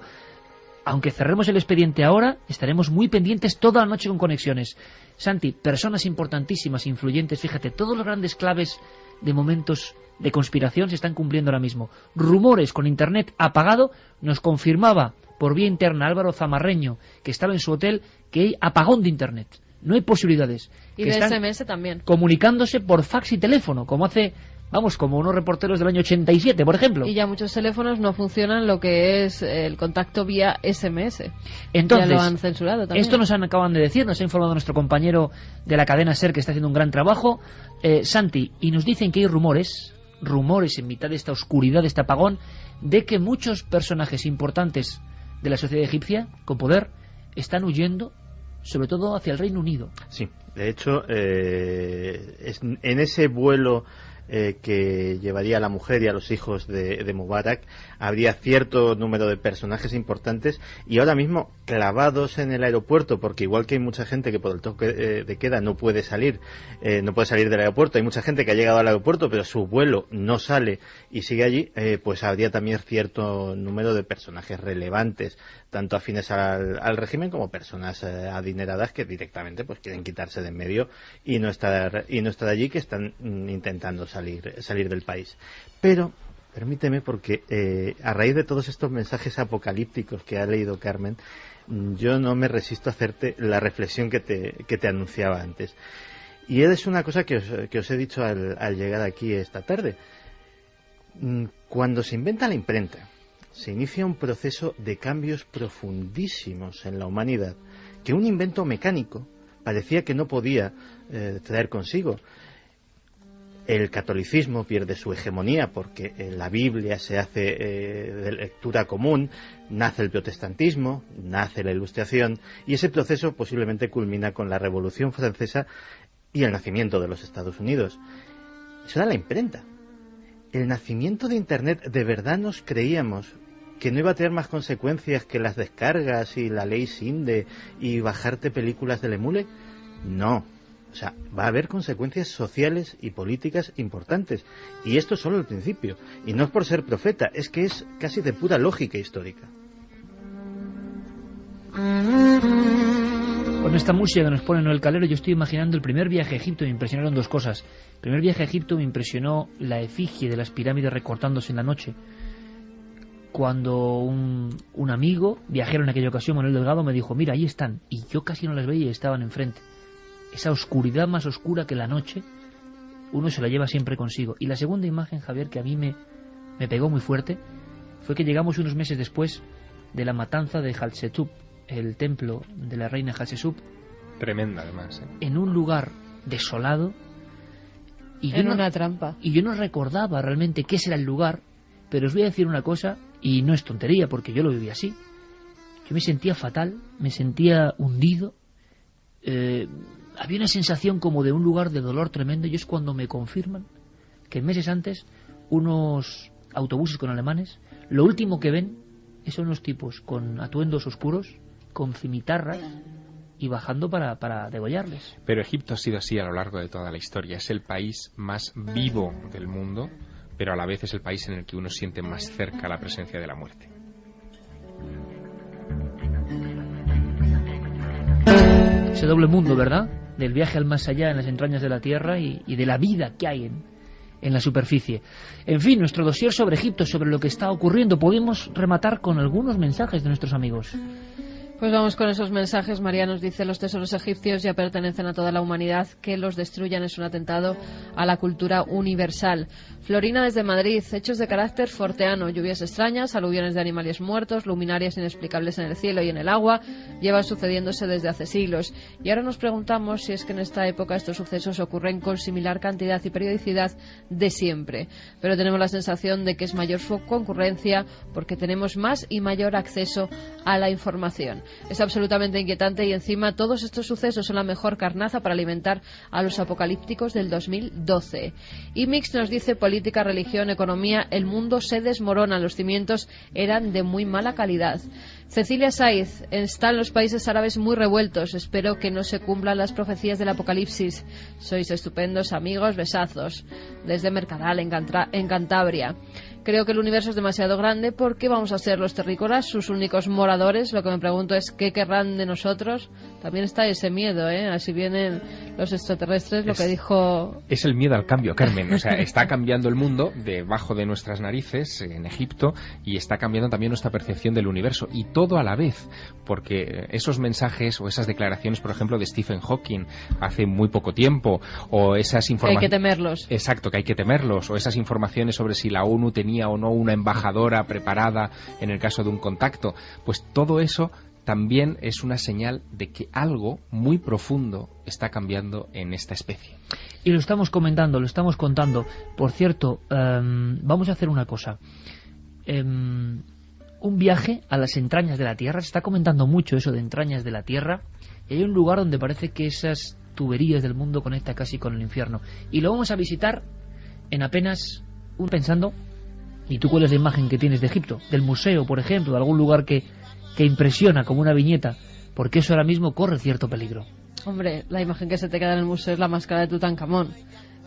Speaker 1: Aunque cerremos el expediente ahora, estaremos muy pendientes toda la noche con conexiones. Santi, personas importantísimas, influyentes, fíjate, todos los grandes claves de momentos de conspiración se están cumpliendo ahora mismo. Rumores con internet apagado, nos confirmaba por vía interna Álvaro Zamarreño, que estaba en su hotel, que hay apagón de internet. No hay posibilidades.
Speaker 2: Y de SMS también.
Speaker 1: Comunicándose por fax y teléfono, como hace vamos, como unos reporteros del año 87, por ejemplo.
Speaker 2: Y ya muchos teléfonos no funcionan lo que es el contacto vía SMS.
Speaker 1: Entonces,
Speaker 2: ya lo han censurado también.
Speaker 1: Esto acaban de decir, nos ha informado nuestro compañero de la cadena SER, que está haciendo un gran trabajo, Santi, y nos dicen que hay rumores en mitad de esta oscuridad, de este apagón, de que muchos personajes importantes de la sociedad egipcia, con poder, están huyendo, sobre todo hacia el Reino Unido.
Speaker 4: Sí, de hecho, en ese vuelo que llevaría a la mujer y a los hijos de Mubarak, habría cierto número de personajes importantes, y ahora mismo clavados en el aeropuerto, porque igual que hay mucha gente que por el toque de queda no puede salir del aeropuerto, hay mucha gente que ha llegado al aeropuerto pero su vuelo no sale y sigue allí, pues habría también cierto número de personajes relevantes, tanto afines al régimen como personas adineradas que directamente pues quieren quitarse de en medio y no estar allí, que están intentando salir del país. Pero permíteme, porque a raíz de todos estos mensajes apocalípticos que ha leído Carmen, yo no me resisto a hacerte la reflexión que te anunciaba antes. Y es una cosa que os he dicho al llegar aquí esta tarde. Cuando se inventa la imprenta, se inicia un proceso de cambios profundísimos en la humanidad que un invento mecánico parecía que no podía traer consigo. El catolicismo pierde su hegemonía porque la Biblia se hace de lectura común, nace el protestantismo, nace la Ilustración, y ese proceso posiblemente culmina con la Revolución Francesa y el nacimiento de los Estados Unidos. Eso era la imprenta. El nacimiento de Internet, ¿de verdad nos creíamos que no iba a tener más consecuencias que las descargas y la ley SINDE y bajarte películas del emule? No. O sea, va a haber consecuencias sociales y políticas importantes. Y esto es solo el principio. Y no es por ser profeta, es que es casi de pura lógica histórica.
Speaker 1: Con esta música que nos pone Noel Calero, yo estoy imaginando el primer viaje a Egipto. Me impresionaron dos cosas. El primer viaje a Egipto me impresionó la efigie de las pirámides recortándose en la noche. Cuando un amigo, viajero en aquella ocasión, Manuel Delgado, me dijo, mira, ahí están. Y yo casi no las veía y estaban enfrente. Esa oscuridad más oscura que la noche, uno se la lleva siempre consigo. Y la segunda imagen, Javier, que a mí me pegó muy fuerte, fue que llegamos unos meses después de la matanza de Hatshepsut, el templo de la reina Hatshepsut.
Speaker 3: Tremenda, además.
Speaker 1: En un lugar desolado. Y
Speaker 2: una trampa.
Speaker 1: Y yo no recordaba realmente qué era el lugar, pero os voy a decir una cosa, y no es tontería, porque yo lo viví así. Yo me sentía fatal, me sentía hundido. Había una sensación como de un lugar de dolor tremendo, y es cuando me confirman que meses antes unos autobuses con alemanes, lo último que ven son unos tipos con atuendos oscuros, con cimitarras y bajando para degollarles.
Speaker 3: Pero Egipto ha sido así a lo largo de toda la historia. Es el país más vivo del mundo, pero a la vez es el país en el que uno siente más cerca la presencia de la muerte.
Speaker 1: Ese doble mundo, ¿verdad? Del viaje al más allá en las entrañas de la tierra y de la vida que hay en la superficie. En fin, nuestro dossier sobre Egipto, sobre lo que está ocurriendo, podemos rematar con algunos mensajes de nuestros amigos.
Speaker 2: Pues vamos con esos mensajes. María nos dice, los tesoros egipcios ya pertenecen a toda la humanidad, que los destruyan es un atentado a la cultura universal. Florina desde Madrid, hechos de carácter forteano, lluvias extrañas, aluviones de animales muertos, luminarias inexplicables en el cielo y en el agua, llevan sucediéndose desde hace siglos. Y ahora nos preguntamos si es que en esta época estos sucesos ocurren con similar cantidad y periodicidad de siempre. Pero tenemos la sensación de que es mayor su concurrencia porque tenemos más y mayor acceso a la información. Es absolutamente inquietante y encima todos estos sucesos son la mejor carnaza para alimentar a los apocalípticos del 2012. Y Mix nos dice, política, religión, economía, el mundo se desmorona, los cimientos eran de muy mala calidad. Cecilia Saiz, están los países árabes muy revueltos, espero que no se cumplan las profecías del apocalipsis. Sois estupendos amigos, besazos. Desde Mercadal, en Cantabria. Creo que el universo es demasiado grande. ¿Por qué vamos a ser los terrícolas sus únicos moradores? Lo que me pregunto es ¿qué querrán de nosotros? También está ese miedo, Así vienen los extraterrestres, lo que dijo...
Speaker 3: Es el miedo al cambio, Carmen. O sea, está cambiando el mundo debajo de nuestras narices en Egipto y está cambiando también nuestra percepción del universo. Y todo a la vez, porque esos mensajes o esas declaraciones, por ejemplo, de Stephen Hawking hace muy poco tiempo, o esas informaciones...
Speaker 2: Hay que temerlos.
Speaker 3: Exacto, que hay que temerlos. O esas informaciones sobre si la ONU tenía o no una embajadora preparada en el caso de un contacto. Pues todo eso también es una señal de que algo muy profundo está cambiando en esta especie.
Speaker 1: Y lo estamos comentando, lo estamos contando. Por cierto, vamos a hacer una cosa. Un viaje a las entrañas de la Tierra. Se está comentando mucho eso de entrañas de la Tierra. Y hay un lugar donde parece que esas tuberías del mundo conectan casi con el infierno. Y lo vamos a visitar en apenas pensando. ¿Y tú cuál es la imagen que tienes de Egipto? Del museo, por ejemplo, de algún lugar que impresiona como una viñeta, porque eso ahora mismo corre cierto peligro.
Speaker 2: Hombre, la imagen que se te queda en el museo es la máscara de Tutankamón,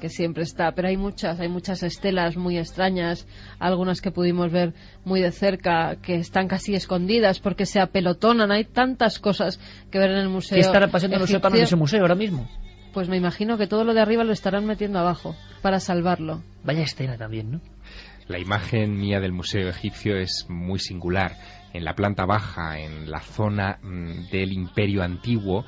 Speaker 2: que siempre está, pero hay muchas estelas muy extrañas, algunas que pudimos ver muy de cerca, que están casi escondidas porque se apelotonan, hay tantas cosas que ver en el museo.
Speaker 1: ¿Qué estará pasando en los sótanos de ese museo ahora mismo?
Speaker 2: Pues me imagino que todo lo de arriba lo estarán metiendo abajo, para salvarlo.
Speaker 1: Vaya escena también, ¿no?
Speaker 3: La imagen mía del museo egipcio es muy singular. En la planta baja, en la zona del Imperio Antiguo,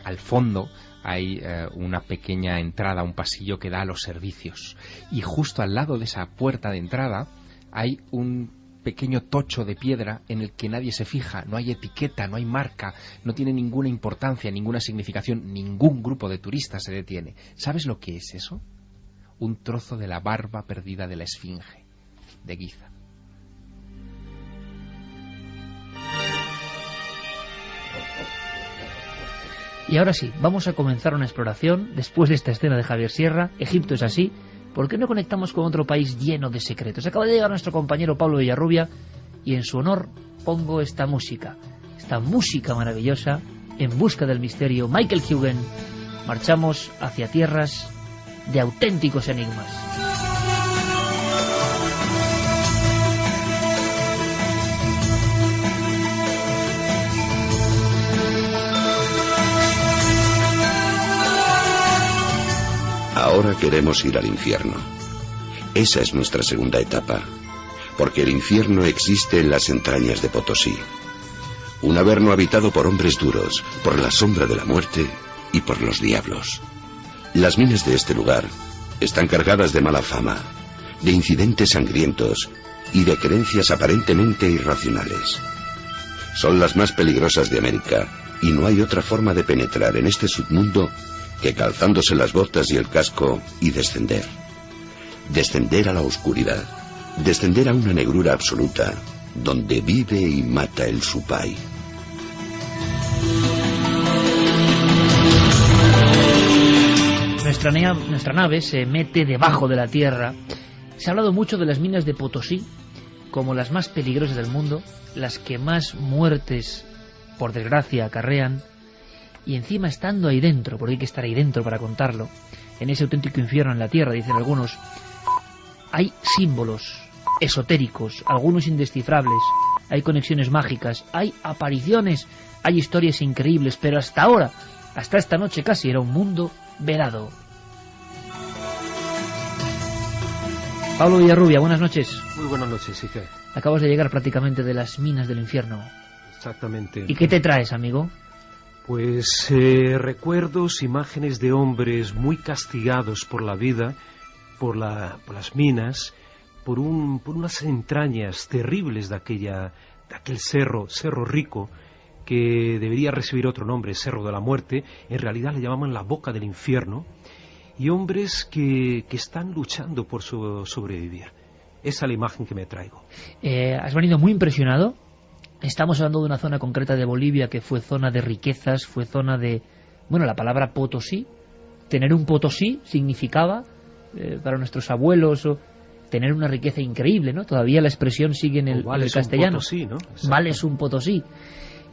Speaker 3: al fondo hay una pequeña entrada, un pasillo que da a los servicios. Y justo al lado de esa puerta de entrada hay un pequeño tocho de piedra en el que nadie se fija, no hay etiqueta, no hay marca, no tiene ninguna importancia, ninguna significación, ningún grupo de turistas se detiene. ¿Sabes lo que es eso? Un trozo de la barba perdida de la Esfinge, de Giza.
Speaker 1: Y ahora sí, vamos a comenzar una exploración después de esta escena de Javier Sierra. Egipto es así. ¿Por qué no conectamos con otro país lleno de secretos? Acaba de llegar nuestro compañero Pablo Villarrubia y en su honor pongo esta música maravillosa, En busca del misterio, Michael Hugen. Marchamos hacia tierras de auténticos enigmas.
Speaker 5: Ahora queremos ir al infierno. Esa es nuestra segunda etapa, porque el infierno existe en las entrañas de Potosí. Un averno habitado por hombres duros, por la sombra de la muerte y por los diablos. Las minas de este lugar están cargadas de mala fama, de incidentes sangrientos y de creencias aparentemente irracionales. Son las más peligrosas de América y no hay otra forma de penetrar en este submundo que calzándose las botas y el casco y descender. Descender a la oscuridad, descender a una negrura absoluta, donde vive y mata el Supai.
Speaker 1: Nuestra nave se mete debajo de la tierra. Se ha hablado mucho de las minas de Potosí como las más peligrosas del mundo, las que más muertes, por desgracia, acarrean. Y encima estando ahí dentro, porque hay que estar ahí dentro para contarlo, en ese auténtico infierno en la tierra, dicen algunos, hay símbolos esotéricos, algunos indescifrables, hay conexiones mágicas, hay apariciones, hay historias increíbles, pero hasta ahora, hasta esta noche casi, era un mundo velado. Pablo Villarrubia, buenas noches.
Speaker 16: Muy buenas noches, Iker.
Speaker 1: Acabas de llegar prácticamente de las minas del infierno.
Speaker 16: Exactamente.
Speaker 1: ¿Y qué te traes, amigo?
Speaker 16: Pues recuerdos, imágenes de hombres muy castigados por la vida, por las minas, por unas entrañas terribles de aquel cerro Rico, que debería recibir otro nombre, Cerro de la Muerte. En realidad le llamaban la boca del infierno, y hombres que están luchando por sobrevivir. Esa es la imagen que me traigo.
Speaker 1: Has venido muy impresionado. Estamos hablando de una zona concreta de Bolivia que fue zona de riquezas, fue zona de... Bueno, la palabra Potosí, tener un Potosí significaba, para nuestros abuelos, tener una riqueza increíble, ¿no? Todavía la expresión sigue en el castellano.
Speaker 16: Potosí, ¿no?
Speaker 1: Vales un Potosí.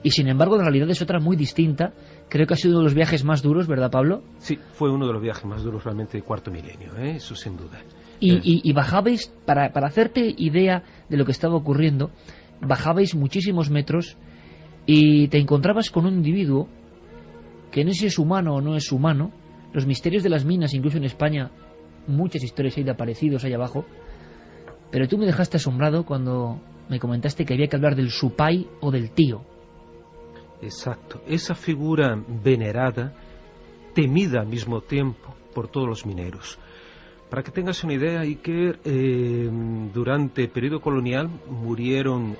Speaker 1: Y sin embargo, en realidad es otra muy distinta. Creo que ha sido uno de los viajes más duros, ¿verdad, Pablo?
Speaker 16: Sí, fue uno de los viajes más duros realmente del cuarto milenio, eso sin duda.
Speaker 1: Y bajabais, para hacerte idea de lo que estaba ocurriendo, bajabais muchísimos metros y te encontrabas con un individuo que no sé si es humano o no es humano, los misterios de las minas, incluso en España, muchas historias hay de aparecidos ahí abajo. Pero tú me dejaste asombrado cuando me comentaste que había que hablar del supay o del tío.
Speaker 16: Exacto, esa figura venerada, temida al mismo tiempo por todos los mineros. Para que tengas una idea, Iker, durante el periodo colonial murieron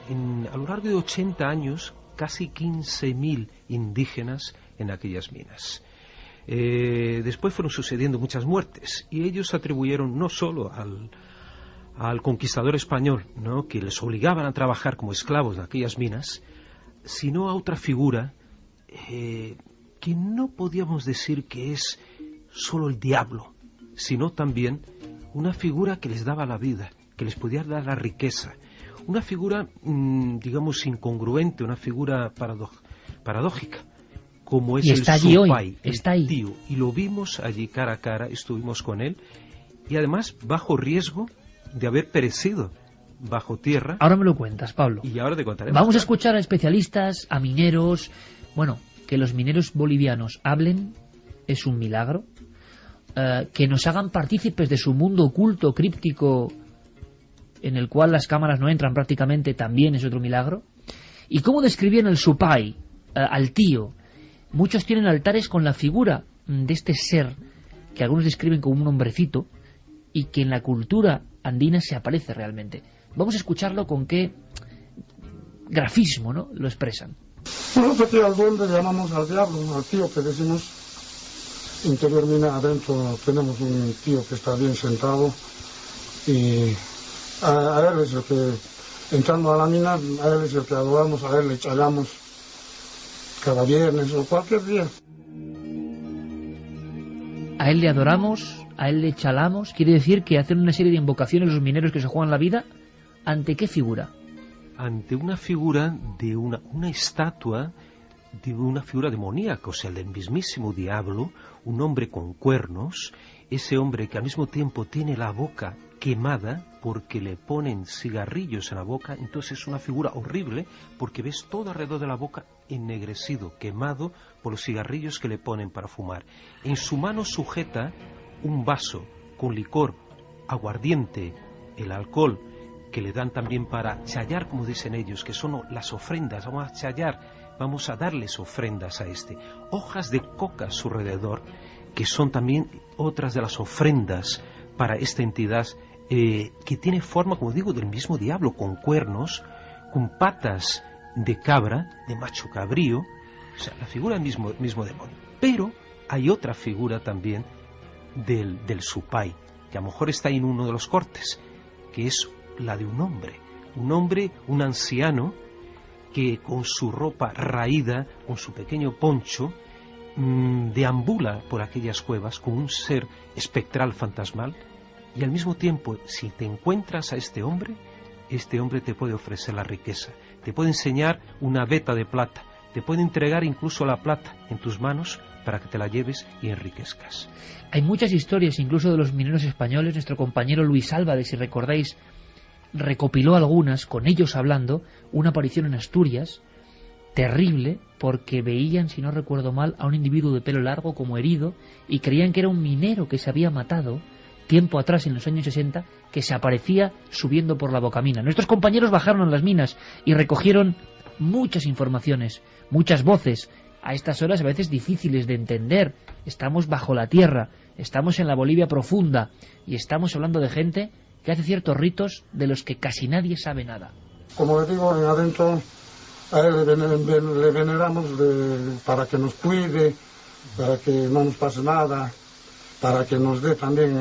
Speaker 16: a lo largo de 80 años casi 15.000 indígenas en aquellas minas. Después fueron sucediendo muchas muertes y ellos atribuyeron no solo al conquistador español, ¿no?, que les obligaban a trabajar como esclavos en aquellas minas, sino a otra figura que no podíamos decir que es solo el diablo, sino también una figura que les daba la vida, que les podía dar la riqueza, una figura, digamos, incongruente, una figura paradójica, como es el supay, el tío, y lo vimos allí cara a cara, estuvimos con él, y además bajo riesgo de haber perecido bajo tierra.
Speaker 1: Ahora me lo cuentas, Pablo.
Speaker 16: Y ahora te contaremos.
Speaker 1: Vamos a escuchar a especialistas, a mineros. Bueno, que los mineros bolivianos hablen es un milagro. Que nos hagan partícipes de su mundo oculto, críptico, en el cual las cámaras no entran prácticamente, también es otro milagro. Y cómo describían el supay, al tío. Muchos tienen altares con la figura de este ser, que algunos describen como un hombrecito, y que en la cultura andina se aparece realmente. Vamos a escucharlo con qué grafismo, ¿no?, lo expresan.
Speaker 17: Nosotros aquí al duende le llamamos al diablo, al tío que decimos. Interior mina adentro tenemos un tío que está bien sentado y a él es el que, entrando a la mina, a él es el que adoramos, a él le echamos cada viernes o cualquier día.
Speaker 1: A él le adoramos, a él le chalamos, quiere decir que hacen una serie de invocaciones los mineros que se juegan la vida. ¿Ante qué figura?
Speaker 16: Ante una figura de una estatua de una figura demoníaca, o sea, del mismísimo diablo, un hombre con cuernos, ese hombre que al mismo tiempo tiene la boca quemada porque le ponen cigarrillos en la boca. Entonces es una figura horrible porque ves todo alrededor de la boca ennegrecido, quemado por los cigarrillos que le ponen para fumar. En su mano sujeta un vaso con licor, aguardiente, el alcohol que le dan también para chayar, como dicen ellos, que son las ofrendas. Vamos a chayar, vamos a darles ofrendas a este. Hojas de coca a su alrededor, que son también otras de las ofrendas para esta entidad, que tiene forma, como digo, del mismo diablo, con cuernos, con patas de cabra, de macho cabrío, o sea, la figura del mismo demonio. Pero hay otra figura también del supay, que a lo mejor está en uno de los cortes, que es la de un hombre, un anciano, que con su ropa raída, con su pequeño poncho, deambula por aquellas cuevas como un ser espectral, fantasmal, y al mismo tiempo, si te encuentras a este hombre te puede ofrecer la riqueza, te puede enseñar una veta de plata, te puede entregar incluso la plata en tus manos para que te la lleves y enriquezcas.
Speaker 1: Hay muchas historias, incluso de los mineros españoles. Nuestro compañero Luis Álvarez, si recordáis, recopiló algunas, con ellos hablando, una aparición en Asturias, terrible, porque veían, si no recuerdo mal, a un individuo de pelo largo como herido, y creían que era un minero que se había matado tiempo atrás, en los años 60, que se aparecía subiendo por la bocamina. Nuestros compañeros bajaron a las minas y recogieron muchas informaciones, muchas voces, a estas horas a veces difíciles de entender. Estamos bajo la tierra, estamos en la Bolivia profunda, y estamos hablando de gente que hace ciertos ritos de los que casi nadie sabe nada.
Speaker 17: Como le digo, en adentro a él le veneramos para que nos cuide, para que no nos pase nada, para que nos dé también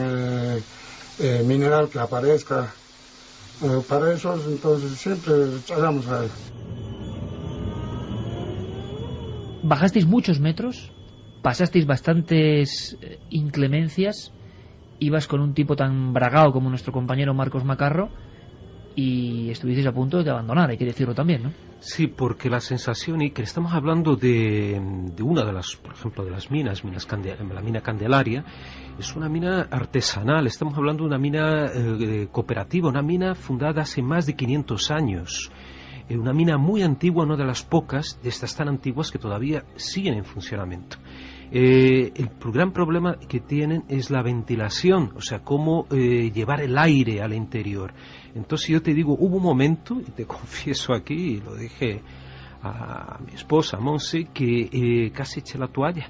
Speaker 17: mineral que aparezca. Para eso, entonces, siempre hagamos a él.
Speaker 1: Bajasteis muchos metros, pasasteis bastantes inclemencias, ibas con un tipo tan bragao como nuestro compañero Marcos Macarro, y estuvisteis a punto de abandonar, hay que decirlo también, ¿no?
Speaker 16: Sí, porque la sensación, y que estamos hablando de una de las, por ejemplo, de las minas la mina Candelaria, es una mina artesanal, estamos hablando de una mina cooperativa, una mina fundada hace más de 500 años, una mina muy antigua, una de las pocas de estas tan antiguas que todavía siguen en funcionamiento. El gran problema que tienen es la ventilación, o sea, cómo llevar el aire al interior. Entonces yo te digo, hubo un momento, y te confieso aquí, y lo dije a mi esposa, Monse, que casi eché la toalla,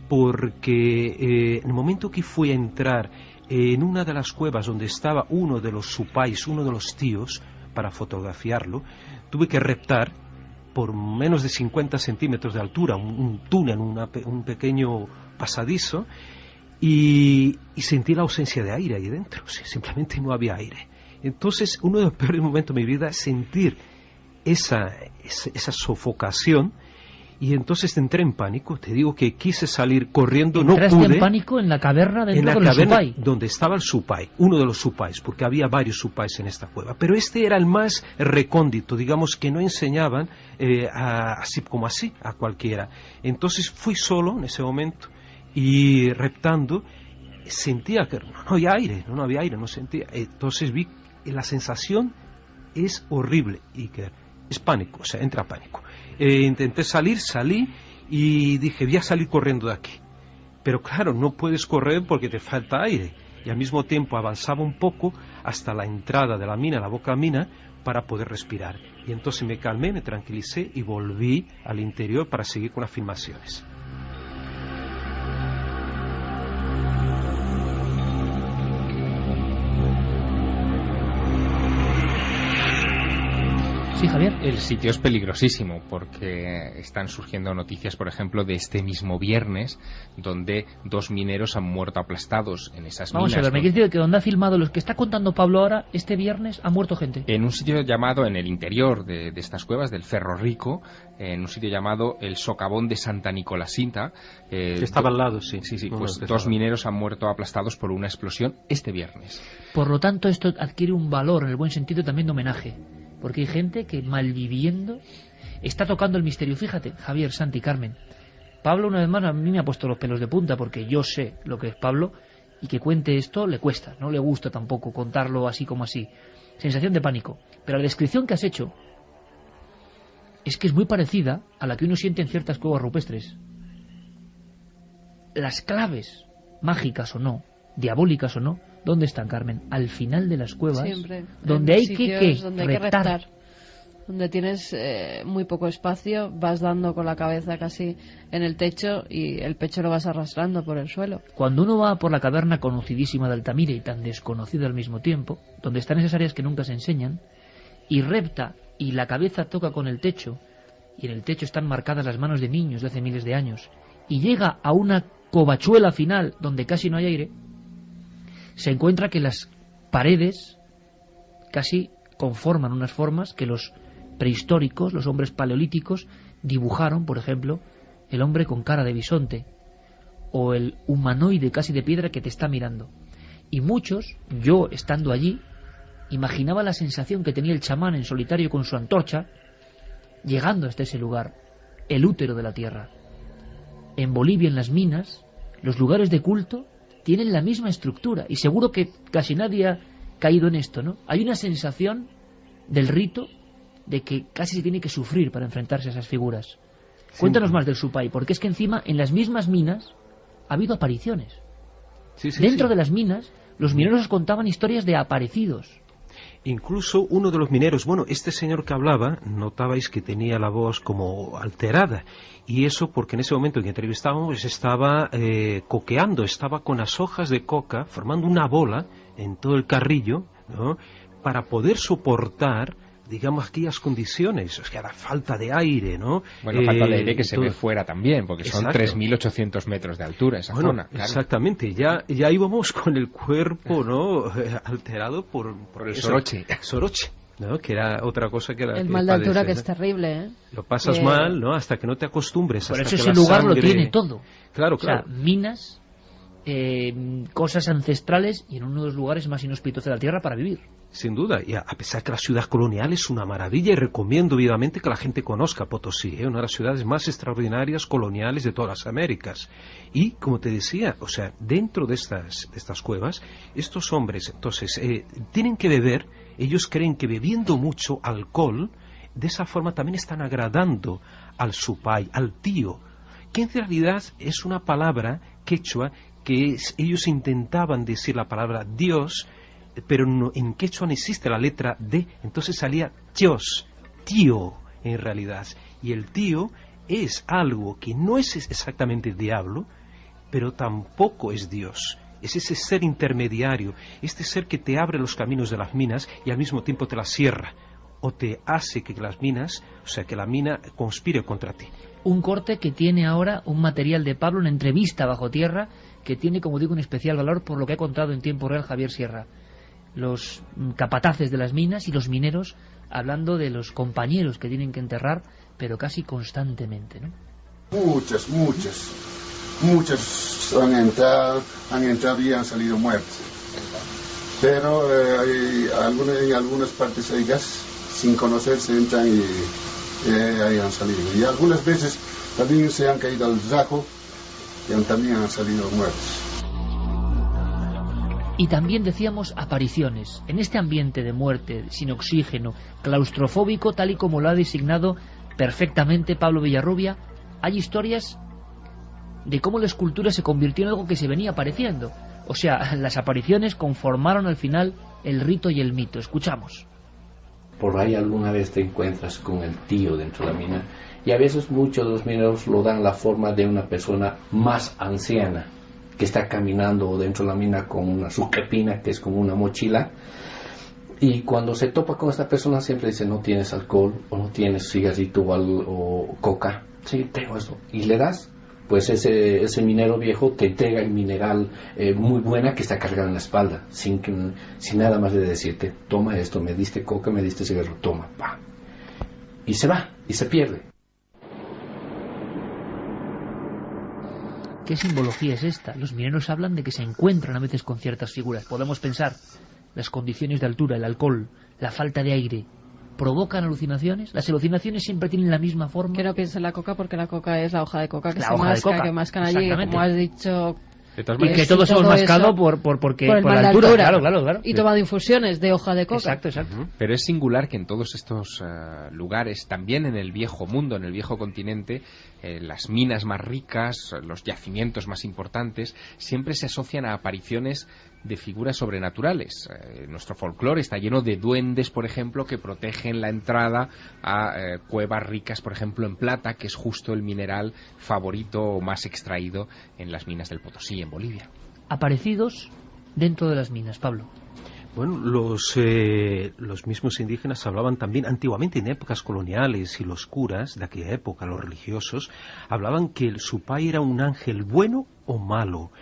Speaker 16: porque en el momento que fui a entrar en una de las cuevas donde estaba uno de los supais, uno de los tíos, para fotografiarlo, tuve que reptar por menos de 50 centímetros de altura, un túnel, un pequeño pasadizo, y sentí la ausencia de aire ahí dentro, o sea, simplemente no había aire. Entonces, uno de los peores momentos de mi vida es sentir esa sofocación, y entonces entré en pánico. Te digo que quise salir corriendo, no pude.
Speaker 1: ¿Entraste en pánico en la caverna dentro del supay?
Speaker 16: Donde estaba el supay, uno de los supais, porque había varios supais en esta cueva, pero este era el más recóndito, digamos, que no enseñaban así como así a cualquiera. Entonces fui solo en ese momento y reptando sentía que no había aire, no sentía. Entonces vi que la sensación es horrible, Iker, es pánico, o sea, entra pánico. Intenté salí y dije, voy a salir corriendo de aquí. Pero claro, no puedes correr porque te falta aire. Y al mismo tiempo avanzaba un poco hasta la entrada de la mina, la boca mina, para poder respirar. Y entonces me calmé, me tranquilicé y volví al interior para seguir con las filmaciones.
Speaker 1: Sí, Javier.
Speaker 3: El sitio es peligrosísimo porque están surgiendo noticias, por ejemplo, de este mismo viernes, donde 2 mineros han muerto aplastados en esas minas.
Speaker 1: Vamos a ver, me quieres decir que donde ha filmado los que está contando Pablo ahora, este viernes ha muerto gente.
Speaker 3: En un sitio llamado, en el interior de estas cuevas, del Ferro Rico, en un sitio llamado el Socavón de Santa Nicolasita.
Speaker 16: Que estaba al lado, sí.
Speaker 3: Sí, pues 2 mineros han muerto aplastados por una explosión este viernes.
Speaker 1: Por lo tanto, esto adquiere un valor, en el buen sentido, también de homenaje. Porque hay gente que, malviviendo, está tocando el misterio. Fíjate, Javier, Santi, Carmen. Pablo, una vez más, a mí me ha puesto los pelos de punta, porque yo sé lo que es Pablo, y que cuente esto le cuesta, no le gusta tampoco contarlo así como así. Sensación de pánico. Pero la descripción que has hecho es que es muy parecida a la que uno siente en ciertas cuevas rupestres. Las claves, mágicas o no, diabólicas o no, ¿dónde están, Carmen? Al final de las cuevas.
Speaker 2: Siempre.
Speaker 1: Donde hay que
Speaker 2: reptar. Donde tienes muy poco espacio, vas dando con la cabeza casi en el techo y el pecho lo vas arrastrando por el suelo.
Speaker 1: Cuando uno va por la caverna conocidísima de Altamira y tan desconocida al mismo tiempo, donde están esas áreas que nunca se enseñan, y repta y la cabeza toca con el techo, y en el techo están marcadas las manos de niños de hace miles de años, y llega a una covachuela final donde casi no hay aire, se encuentra que las paredes casi conforman unas formas que los prehistóricos, los hombres paleolíticos, dibujaron, por ejemplo, el hombre con cara de bisonte, o el humanoide casi de piedra que te está mirando. Y muchos, yo estando allí, imaginaba la sensación que tenía el chamán en solitario con su antorcha, llegando hasta ese lugar, el útero de la tierra. En Bolivia, en las minas, los lugares de culto tienen la misma estructura, y seguro que casi nadie ha caído en esto, ¿no? Hay una sensación del rito de que casi se tiene que sufrir para enfrentarse a esas figuras. Sí. Cuéntanos más del supay, porque es que encima en las mismas minas ha habido apariciones. Dentro de las minas, los mineros contaban historias de aparecidos.
Speaker 16: Incluso uno de los mineros, bueno, este señor que hablaba, notabais que tenía la voz como alterada, y eso porque en ese momento en que entrevistábamos estaba coqueando, estaba con las hojas de coca formando una bola en todo el carrillo, ¿no?, para poder soportar, digamos, aquellas condiciones, o sea, la falta de aire, ¿no?
Speaker 3: Bueno, falta de aire que se ve fuera también, porque son 3.800 metros de altura esa zona. Claro.
Speaker 16: Exactamente, ya íbamos con el cuerpo, ¿no?, alterado por
Speaker 3: el soroche.
Speaker 16: Soroche, ¿no?, que era otra cosa que era...
Speaker 2: El mal de altura que es terrible, ¿eh?
Speaker 16: Lo pasas mal, ¿no?, hasta que no te acostumbres.
Speaker 1: Por
Speaker 16: hasta
Speaker 1: eso
Speaker 16: que
Speaker 1: ese lugar lo tiene todo.
Speaker 16: Claro,
Speaker 1: o sea, minas, cosas ancestrales, y en uno de los lugares más inhóspitos de la Tierra para vivir.
Speaker 16: Sin duda, y a pesar que la ciudad colonial es una maravilla, y recomiendo vivamente que la gente conozca Potosí, una de las ciudades más extraordinarias coloniales de todas las Américas. Y, como te decía, o sea, dentro de estas cuevas, estos hombres, entonces, tienen que beber, ellos creen que bebiendo mucho alcohol, de esa forma también están agradando al supay, al tío, que en realidad es una palabra quechua que ellos intentaban decir la palabra Dios, pero no, en quechua no existe la letra D, entonces salía Dios, tío en realidad. Y el tío es algo que no es exactamente diablo, pero tampoco es Dios. Es ese ser intermediario, este ser que te abre los caminos de las minas y al mismo tiempo te las cierra, o te hace que las minas, o sea, que la mina conspire contra ti.
Speaker 1: Un corte que tiene ahora un material de Pablo, una entrevista bajo tierra, que tiene, como digo, un especial valor por lo que ha contado en tiempo real Javier Sierra. Los capataces de las minas y los mineros hablando de los compañeros que tienen que enterrar, pero casi constantemente, ¿no?
Speaker 18: Muchas han entrado y han salido muertos. Pero en algunas partes de ellas, sin conocerse, entran y ahí han salido. Y algunas veces también se han caído al rajo y también han salido muertos.
Speaker 1: Y también decíamos apariciones. En este ambiente de muerte, sin oxígeno, claustrofóbico, tal y como lo ha designado perfectamente Pablo Villarrubia, hay historias de cómo la escultura se convirtió en algo que se venía apareciendo. O sea, las apariciones conformaron al final el rito y el mito. Escuchamos.
Speaker 19: Por ahí alguna vez te encuentras con el tío dentro de la mina, y a veces muchos de los mineros lo dan la forma de una persona más anciana que está caminando dentro de la mina con su kepina, que es como una mochila, y cuando se topa con esta persona siempre dice: no tienes alcohol, o no tienes cigarrito o coca. Sí, tengo esto. Y le das, pues ese minero viejo te entrega el mineral muy buena que está cargada en la espalda, sin nada más de decirte: toma esto, me diste coca, me diste cigarro, toma, pa. Y se va, y se pierde.
Speaker 1: ¿Qué simbología es esta? Los mineros hablan de que se encuentran a veces con ciertas figuras. Podemos pensar, las condiciones de altura, el alcohol, la falta de aire, ¿provocan alucinaciones? ¿Las alucinaciones siempre tienen la misma forma?
Speaker 2: Que no piense en la coca, porque la coca es la hoja de coca que
Speaker 1: la
Speaker 2: se masca, que mascan allí, como has dicho.
Speaker 1: Y que todos hemos mascado por la altura. Claro.
Speaker 2: Y tomado infusiones de hoja de coca.
Speaker 3: Exacto. Pero es singular que en todos estos lugares, también en el viejo mundo, en el viejo continente, las minas más ricas, los yacimientos más importantes, siempre se asocian a apariciones de figuras sobrenaturales. Nuestro folclore está lleno de duendes, por ejemplo, que protegen la entrada a cuevas ricas, por ejemplo, en plata, que es justo el mineral favorito o más extraído en las minas del Potosí, en Bolivia.
Speaker 1: Aparecidos dentro de las minas, Pablo.
Speaker 16: Bueno, los mismos indígenas hablaban también antiguamente, en épocas coloniales, y los curas de aquella época, los religiosos, hablaban que su pai era un ángel bueno o malo.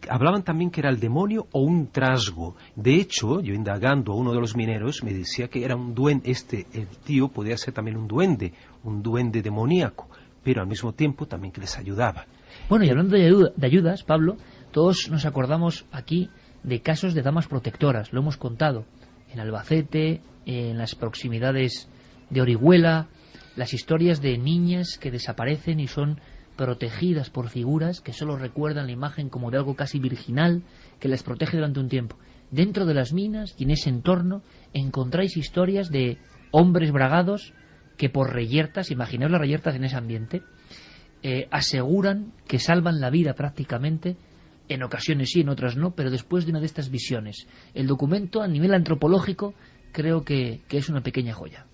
Speaker 16: Hablaban también que era el demonio o un trasgo. De hecho, yo indagando a uno de los mineros me decía que era un duende, el tío podía ser también un duende demoníaco, pero al mismo tiempo también que les ayudaba.
Speaker 1: Bueno, y hablando de ayudas, Pablo, todos nos acordamos aquí de casos de damas protectoras, lo hemos contado, en Albacete, en las proximidades de Orihuela, las historias de niñas que desaparecen y son protegidas por figuras que solo recuerdan la imagen como de algo casi virginal que les protege durante un tiempo. Dentro de las minas y en ese entorno encontráis historias de hombres bragados que por reyertas, imaginaos las reyertas en ese ambiente, aseguran que salvan la vida prácticamente, en ocasiones sí, en otras no, pero después de una de estas visiones. El documento a nivel antropológico creo que es una pequeña joya.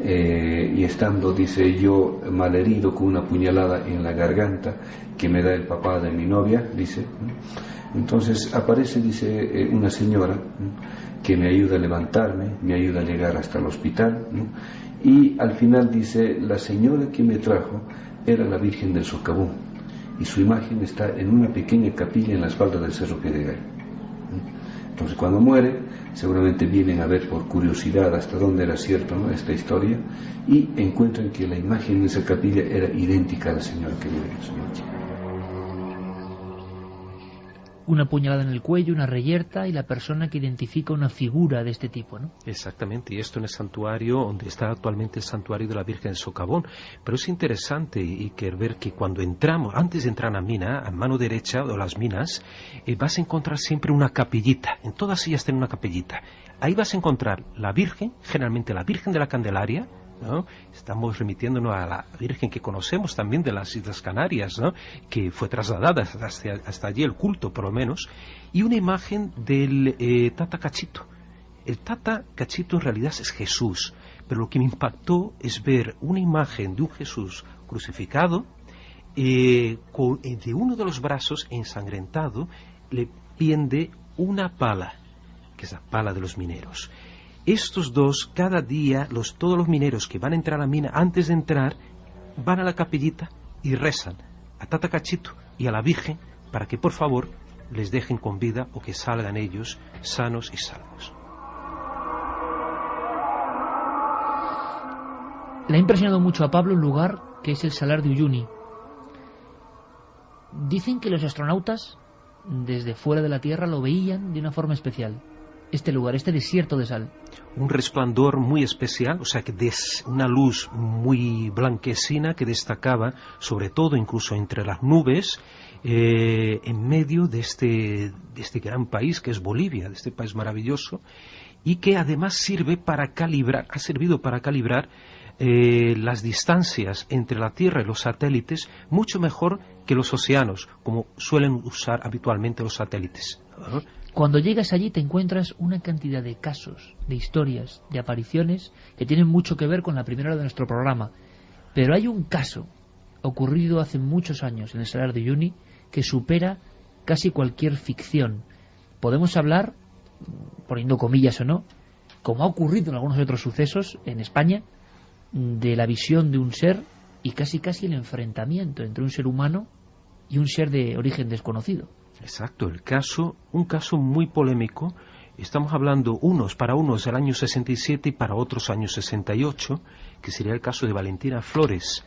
Speaker 20: Y estando, dice, yo malherido con una puñalada en la garganta que me da el papá de mi novia, dice, entonces aparece, dice, una señora que me ayuda a levantarme, me ayuda a llegar hasta el hospital, ¿no? Y al final dice, la señora que me trajo era la Virgen del Socavón, y su imagen está en una pequeña capilla en la espalda del Cerro Pedregal. Entonces cuando muere, seguramente vienen a ver por curiosidad hasta dónde era cierto, ¿no?, esta historia, y encuentran que la imagen de esa capilla era idéntica a la señora que vive en esa noche.
Speaker 1: Una puñalada en el cuello, una reyerta y la persona que identifica una figura de este tipo, ¿no?
Speaker 16: Exactamente, y esto en el santuario donde está actualmente el santuario de la Virgen del Socavón. Pero es interesante y ver que cuando entramos, antes de entrar a la mina, a mano derecha de las minas, vas a encontrar siempre una capillita. En todas ellas tienen una capillita. Ahí vas a encontrar la Virgen, generalmente la Virgen de la Candelaria, ¿no? Estamos remitiéndonos a la Virgen que conocemos también de las Islas Canarias, ¿no? Que fue trasladada hasta allí el culto, por lo menos, y una imagen del Tata Cachito. El Tata Cachito en realidad es Jesús, pero lo que me impactó es ver una imagen de un Jesús crucificado, de uno de los brazos ensangrentado le pende una pala, que es la pala de los mineros. Estos dos, cada día, todos los mineros que van a entrar a la mina, antes de entrar, van a la capillita y rezan a Tata Cachito y a la Virgen para que por favor les dejen con vida o que salgan ellos sanos y salvos.
Speaker 1: Le ha impresionado mucho a Pablo un lugar que es el Salar de Uyuni. Dicen que los astronautas desde fuera de la Tierra lo veían de una forma especial. Este lugar, este desierto de sal.
Speaker 16: Un resplandor muy especial, o sea, que una luz muy blanquecina que destacaba, sobre todo incluso entre las nubes, en medio de este gran país que es Bolivia, de este país maravilloso, y que además ha servido para calibrar las distancias entre la Tierra y los satélites mucho mejor que los océanos, como suelen usar habitualmente los satélites.
Speaker 1: Cuando llegas allí te encuentras una cantidad de casos, de historias, de apariciones que tienen mucho que ver con la primera hora de nuestro programa. Pero hay un caso ocurrido hace muchos años en el Salar de Uyuni que supera casi cualquier ficción. Podemos hablar, poniendo comillas o no, como ha ocurrido en algunos otros sucesos en España, de la visión de un ser y casi el enfrentamiento entre un ser humano y un ser de origen desconocido.
Speaker 16: Exacto, un caso muy polémico. Estamos hablando para unos del año 67 y para otros años 68, que sería el caso de Valentina Flores,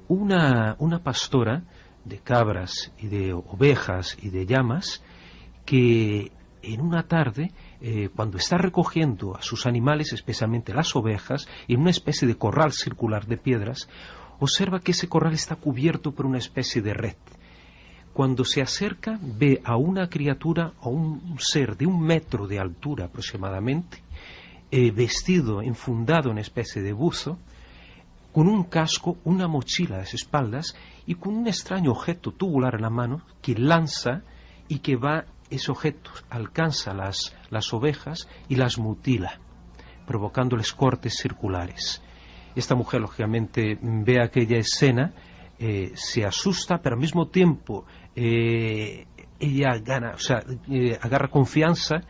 Speaker 16: una pastora de cabras y de ovejas y de llamas, que en una tarde, cuando está recogiendo a sus animales, especialmente las ovejas, en una especie de corral circular de piedras, observa que ese corral está cubierto por una especie de red. Cuando se acerca, ve a una criatura o un ser de 1 metro de altura aproximadamente, vestido, enfundado en una especie de buzo, con un casco, una mochila a las espaldas y con un extraño objeto tubular en la mano que lanza y que ese objeto alcanza las ovejas y las mutila, provocándoles cortes circulares. Esta mujer, lógicamente, ve aquella escena, se asusta, pero al mismo tiempo ella agarra confianza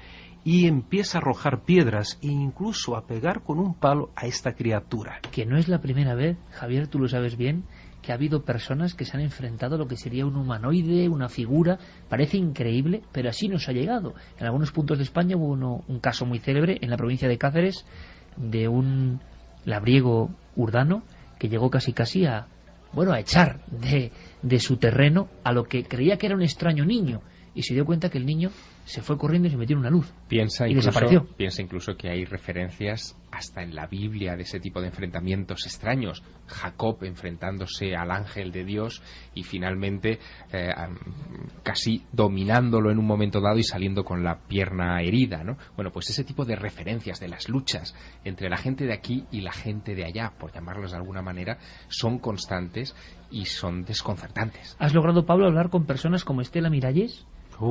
Speaker 16: y empieza a arrojar piedras e incluso a pegar con un palo a esta criatura.
Speaker 1: Que no es la primera vez, Javier, tú lo sabes bien, que ha habido personas que se han enfrentado a lo que sería un humanoide, una figura. Parece increíble, pero así nos ha llegado. En algunos puntos de España hubo un caso muy célebre en la provincia de Cáceres de un labriego urdano que llegó casi a echar de su terreno a lo que creía que era un extraño niño, y se dio cuenta que el niño se fue corriendo y se metió en una luz y desapareció.
Speaker 3: Piensa incluso que hay referencias hasta en la Biblia de ese tipo de enfrentamientos extraños. Jacob enfrentándose al ángel de Dios y finalmente casi dominándolo en un momento dado y saliendo con la pierna herida, ¿no? Bueno, pues ese tipo de referencias de las luchas entre la gente de aquí y la gente de allá, por llamarlos de alguna manera, son constantes y son desconcertantes.
Speaker 1: ¿Has logrado, Pablo, hablar con personas como Estela Miralles,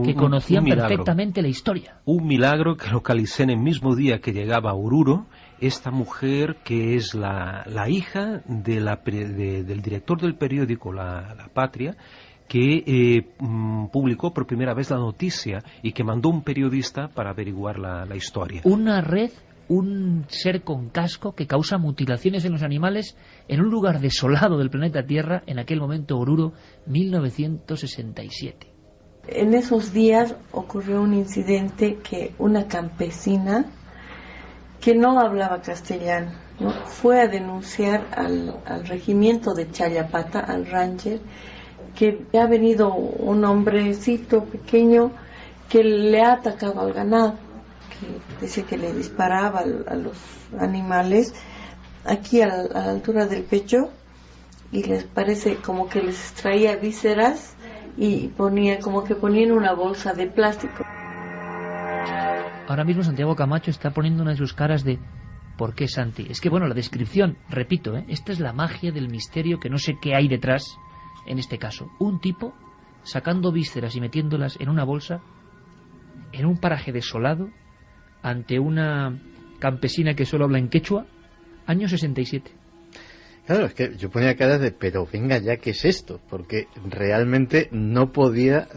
Speaker 1: que conocían perfectamente la historia?
Speaker 16: Un milagro que localicé en el mismo día que llegaba a Oruro, esta mujer que es la hija del director del periódico La Patria, que publicó por primera vez la noticia y que mandó un periodista para averiguar la historia.
Speaker 1: Una red, un ser con casco que causa mutilaciones en los animales en un lugar desolado del planeta Tierra, en aquel momento Oruro, 1967.
Speaker 21: En esos días ocurrió un incidente que una campesina que no hablaba castellano, ¿no?, fue a denunciar al regimiento de Chayapata, al Ranger, que ha venido un hombrecito pequeño que le ha atacado al ganado, que dice que le disparaba a los animales aquí a la altura del pecho, y les parece como que les extraía vísceras y ponía en una bolsa de plástico.
Speaker 1: Ahora mismo Santiago Camacho está poniendo una de sus caras de ¿Por qué, Santi? Es que, bueno, la descripción, repito, esta es la magia del misterio, que no sé qué hay detrás en este caso. Un tipo sacando vísceras y metiéndolas en una bolsa en un paraje desolado ante una campesina que solo habla en quechua, año 67.
Speaker 4: Claro, es que yo ponía caras de, pero venga ya, ¿qué es esto? Porque realmente no podía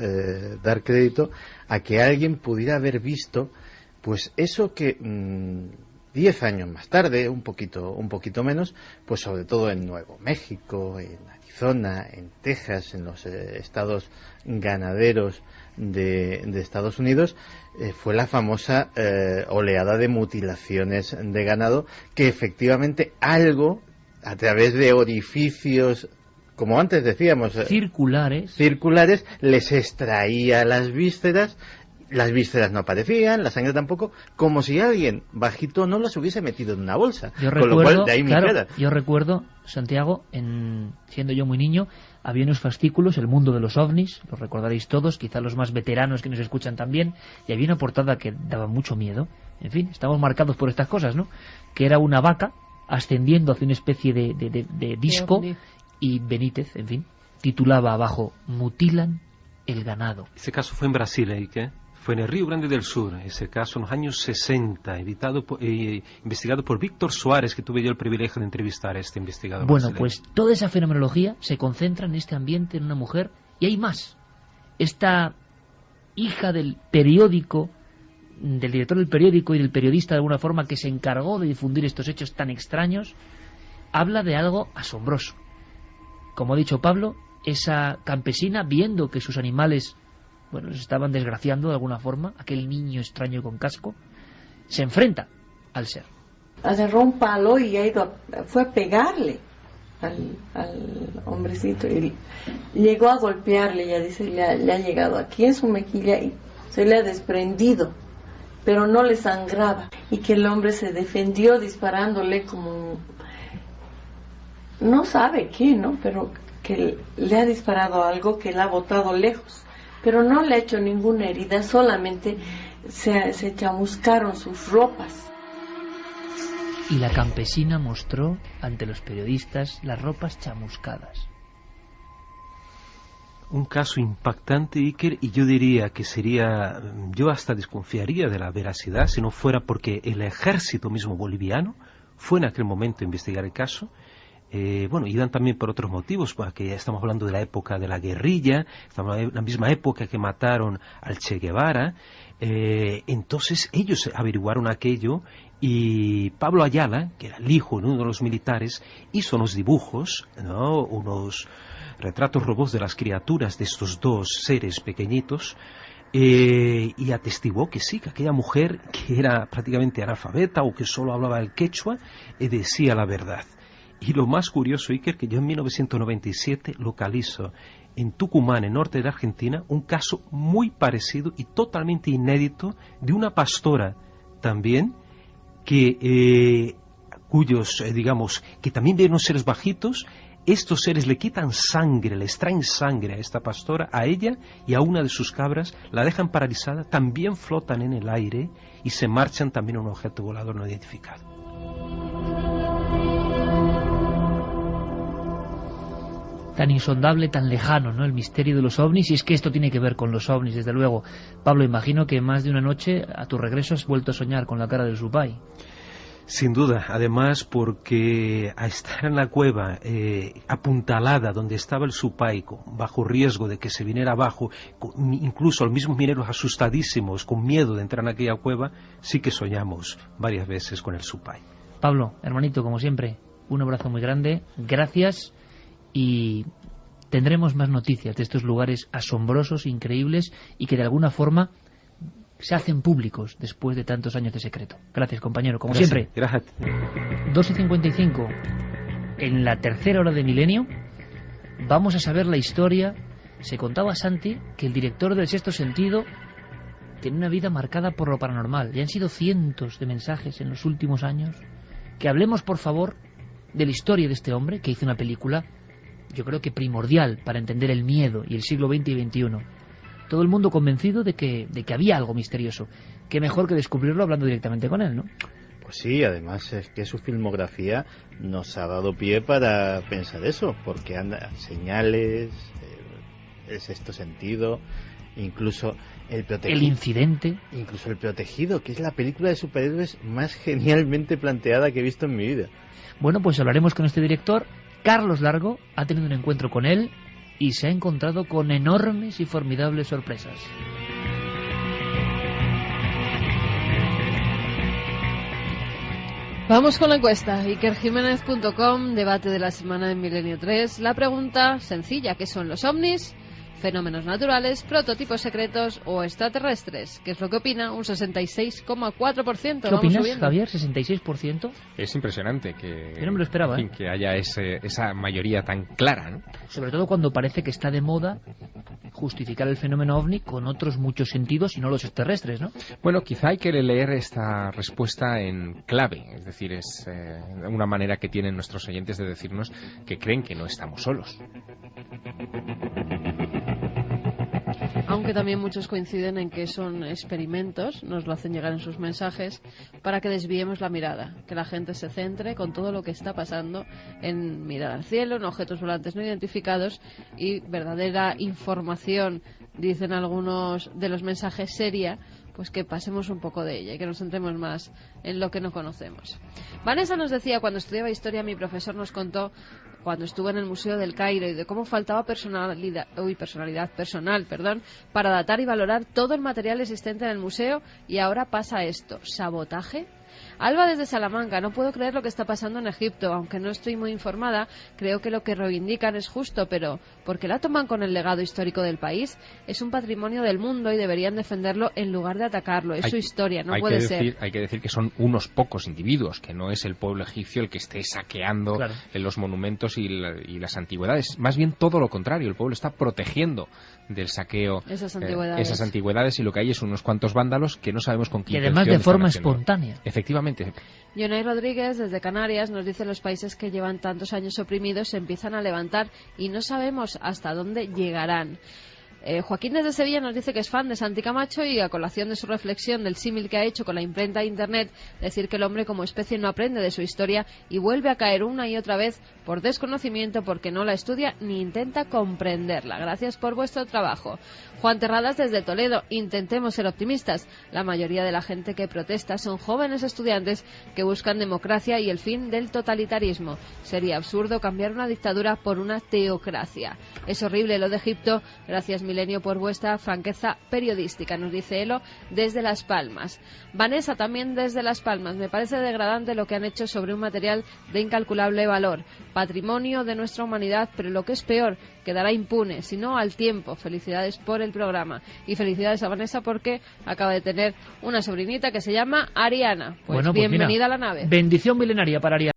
Speaker 4: dar crédito a que alguien pudiera haber visto, pues eso que 10 años más tarde, un poquito menos, pues sobre todo en Nuevo México, en Arizona, en Texas, en los estados ganaderos de Estados Unidos, fue la famosa oleada de mutilaciones de ganado, que efectivamente algo, a través de orificios, como antes decíamos, circulares, les extraía las vísceras no aparecían, la sangre tampoco, como si alguien bajito no las hubiese metido en una bolsa. Con lo cual, de ahí mi cara.
Speaker 1: Yo recuerdo, Santiago, siendo yo muy niño, había unos fascículos, El mundo de los ovnis, los recordaréis todos, quizá los más veteranos que nos escuchan también, y había una portada que daba mucho miedo. En fin, estamos marcados por estas cosas, ¿no? Que era una vaca ascendiendo hacia una especie de disco, y Benítez, en fin, titulaba abajo: mutilan el ganado.
Speaker 16: Ese caso fue en Brasil, ¿qué? Fue en el Río Grande del Sur, ese caso en los años 60, investigado por Víctor Suárez, que tuve yo el privilegio de entrevistar a este investigador.
Speaker 1: Bueno,
Speaker 16: brasileño.
Speaker 1: pues toda esa fenomenología se concentra en este ambiente, en una mujer, y hay más. Esta hija del periódico, del director del periódico y del periodista de alguna forma que se encargó de difundir estos hechos tan extraños, habla de algo asombroso. Como ha dicho Pablo, esa campesina, viendo que sus animales, bueno, se estaban desgraciando de alguna forma, aquel niño extraño con casco, se enfrenta al ser.
Speaker 21: Agarró un palo y fue a pegarle al hombrecito y llegó a golpearle, ya dice, le ha llegado aquí en su mejilla y se le ha desprendido, pero no le sangraba, y que el hombre se defendió disparándole como no sabe qué, ¿no? Pero que le ha disparado algo que le ha botado lejos, pero no le ha hecho ninguna herida, solamente se chamuscaron sus ropas.
Speaker 1: Y la campesina mostró ante los periodistas las ropas chamuscadas.
Speaker 16: Un caso impactante, Iker, y yo diría que yo hasta desconfiaría de la veracidad si no fuera porque el ejército mismo boliviano fue en aquel momento a investigar el caso. Bueno, y dan también por otros motivos, porque estamos hablando de la época de la guerrilla, estamos en la misma época que mataron al Che Guevara. Entonces ellos averiguaron aquello, y Pablo Ayala, que era el hijo de uno de los militares, hizo unos dibujos, ¿no? Unos retratos robots de las criaturas de estos dos seres pequeñitos, y atestiguó que sí, que aquella mujer, que era prácticamente analfabeta o que solo hablaba el quechua, decía la verdad. Y lo más curioso, Iker, que yo en 1997 localizo en Tucumán, en norte de la Argentina, un caso muy parecido y totalmente inédito de una pastora también, cuyos, digamos, que también ven unos seres bajitos. Estos seres le quitan sangre, le extraen sangre a esta pastora, a ella y a una de sus cabras, la dejan paralizada, también flotan en el aire y se marchan también a un objeto volador no identificado.
Speaker 1: Tan insondable, tan lejano, ¿no?, el misterio de los ovnis, y es que esto tiene que ver con los ovnis, desde luego. Pablo, imagino que más de una noche a tu regreso has vuelto a soñar con la cara del Supay.
Speaker 16: Sin duda, además porque a estar en la cueva apuntalada donde estaba el Supay, bajo riesgo de que se viniera abajo, incluso los mismos mineros asustadísimos, con miedo de entrar en aquella cueva, sí que soñamos varias veces con el Supay.
Speaker 1: Pablo, hermanito, como siempre, un abrazo muy grande, gracias, y tendremos más noticias de estos lugares asombrosos, increíbles, y que de alguna forma se hacen públicos después de tantos años de secreto. Gracias, compañero, como siempre.
Speaker 16: Gracias.
Speaker 1: 2:55, en la tercera hora de Milenio, vamos a saber la historia. Se contaba, Santi, que el director del Sexto Sentido tiene una vida marcada por lo paranormal. Y han sido cientos de mensajes en los últimos años. Que hablemos, por favor, de la historia de este hombre, que hizo una película, yo creo que primordial para entender el miedo y el siglo XX y XXI. Todo el mundo convencido de que había algo misterioso. Qué mejor que descubrirlo hablando directamente con él, ¿no?
Speaker 4: Pues sí, además es que su filmografía nos ha dado pie para pensar eso, porque anda señales, el sexto sentido, incluso el protegido.
Speaker 1: El incidente.
Speaker 4: Incluso El protegido, que es la película de superhéroes más genialmente planteada que he visto en mi vida.
Speaker 1: Bueno, pues hablaremos con este director. Carlos Largo ha tenido un encuentro con él y se ha encontrado con enormes y formidables sorpresas.
Speaker 2: Vamos con la encuesta. IkerJiménez.com, debate de la semana en Milenio 3. La pregunta sencilla, ¿qué son los ovnis? Fenómenos naturales, prototipos secretos o extraterrestres. ¿Qué es lo que opina? Un 66,4%.
Speaker 1: ¿Qué opinas, Javier? ¿66%?
Speaker 3: Es impresionante que,
Speaker 1: yo no me lo esperaba,
Speaker 3: en fin, que haya esa mayoría tan clara, ¿no?
Speaker 1: Sobre todo cuando parece que está de moda justificar el fenómeno ovni con otros muchos sentidos y no los extraterrestres, ¿no?
Speaker 3: Bueno, quizá hay que leer esta respuesta en clave, es decir, es una manera que tienen nuestros oyentes de decirnos que creen que no estamos solos.
Speaker 2: Aunque también muchos coinciden en que son experimentos, nos lo hacen llegar en sus mensajes, para que desviemos la mirada, que la gente se centre con todo lo que está pasando en mirar al cielo, en objetos volantes no identificados y verdadera información, dicen algunos de los mensajes seria, pues que pasemos un poco de ella y que nos centremos más en lo que no conocemos. Vanessa nos decía, cuando estudiaba historia, mi profesor nos contó cuando estuvo en el Museo del Cairo y de cómo faltaba personalidad personal, para datar y valorar todo el material existente en el museo, y ahora pasa esto. ¿Sabotaje? Alba desde Salamanca, no puedo creer lo que está pasando en Egipto, aunque no estoy muy informada, creo que lo que reivindican es justo, pero ¿por qué la toman con el legado histórico del país? Es un patrimonio del mundo y deberían defenderlo en lugar de atacarlo, es su historia, no puede ser.
Speaker 3: Hay que decir que son unos pocos individuos, que no es el pueblo egipcio el que esté saqueando los monumentos y las antigüedades, más bien todo lo contrario, el pueblo está protegiendo del saqueo esas antigüedades y lo que hay es unos cuantos vándalos que no sabemos con qué intención.
Speaker 1: Y además de forma espontánea.
Speaker 3: Efectivamente.
Speaker 2: Yonay Rodríguez, desde Canarias, nos dice: los países que llevan tantos años oprimidos se empiezan a levantar y no sabemos hasta dónde llegarán. Joaquín desde Sevilla nos dice que es fan de Santi Camacho y, a colación de su reflexión del símil que ha hecho con la imprenta de Internet, decir que el hombre como especie no aprende de su historia y vuelve a caer una y otra vez por desconocimiento, porque no la estudia ni intenta comprenderla. Gracias por vuestro trabajo. Juan Terradas desde Toledo: intentemos ser optimistas. La mayoría de la gente que protesta son jóvenes estudiantes que buscan democracia y el fin del totalitarismo. Sería absurdo cambiar una dictadura por una teocracia. Es horrible lo de Egipto. Gracias, Milenio, por vuestra franqueza periodística, nos dice Elo desde Las Palmas. Vanessa también desde Las Palmas: me parece degradante lo que han hecho sobre un material de incalculable valor, patrimonio de nuestra humanidad, pero lo que es peor, quedará impune, si no al tiempo. Felicidades por el programa. Y felicidades a Vanessa porque acaba de tener una sobrinita que se llama Ariana. Pues bienvenida a la nave.
Speaker 1: Bendición milenaria para Ariana.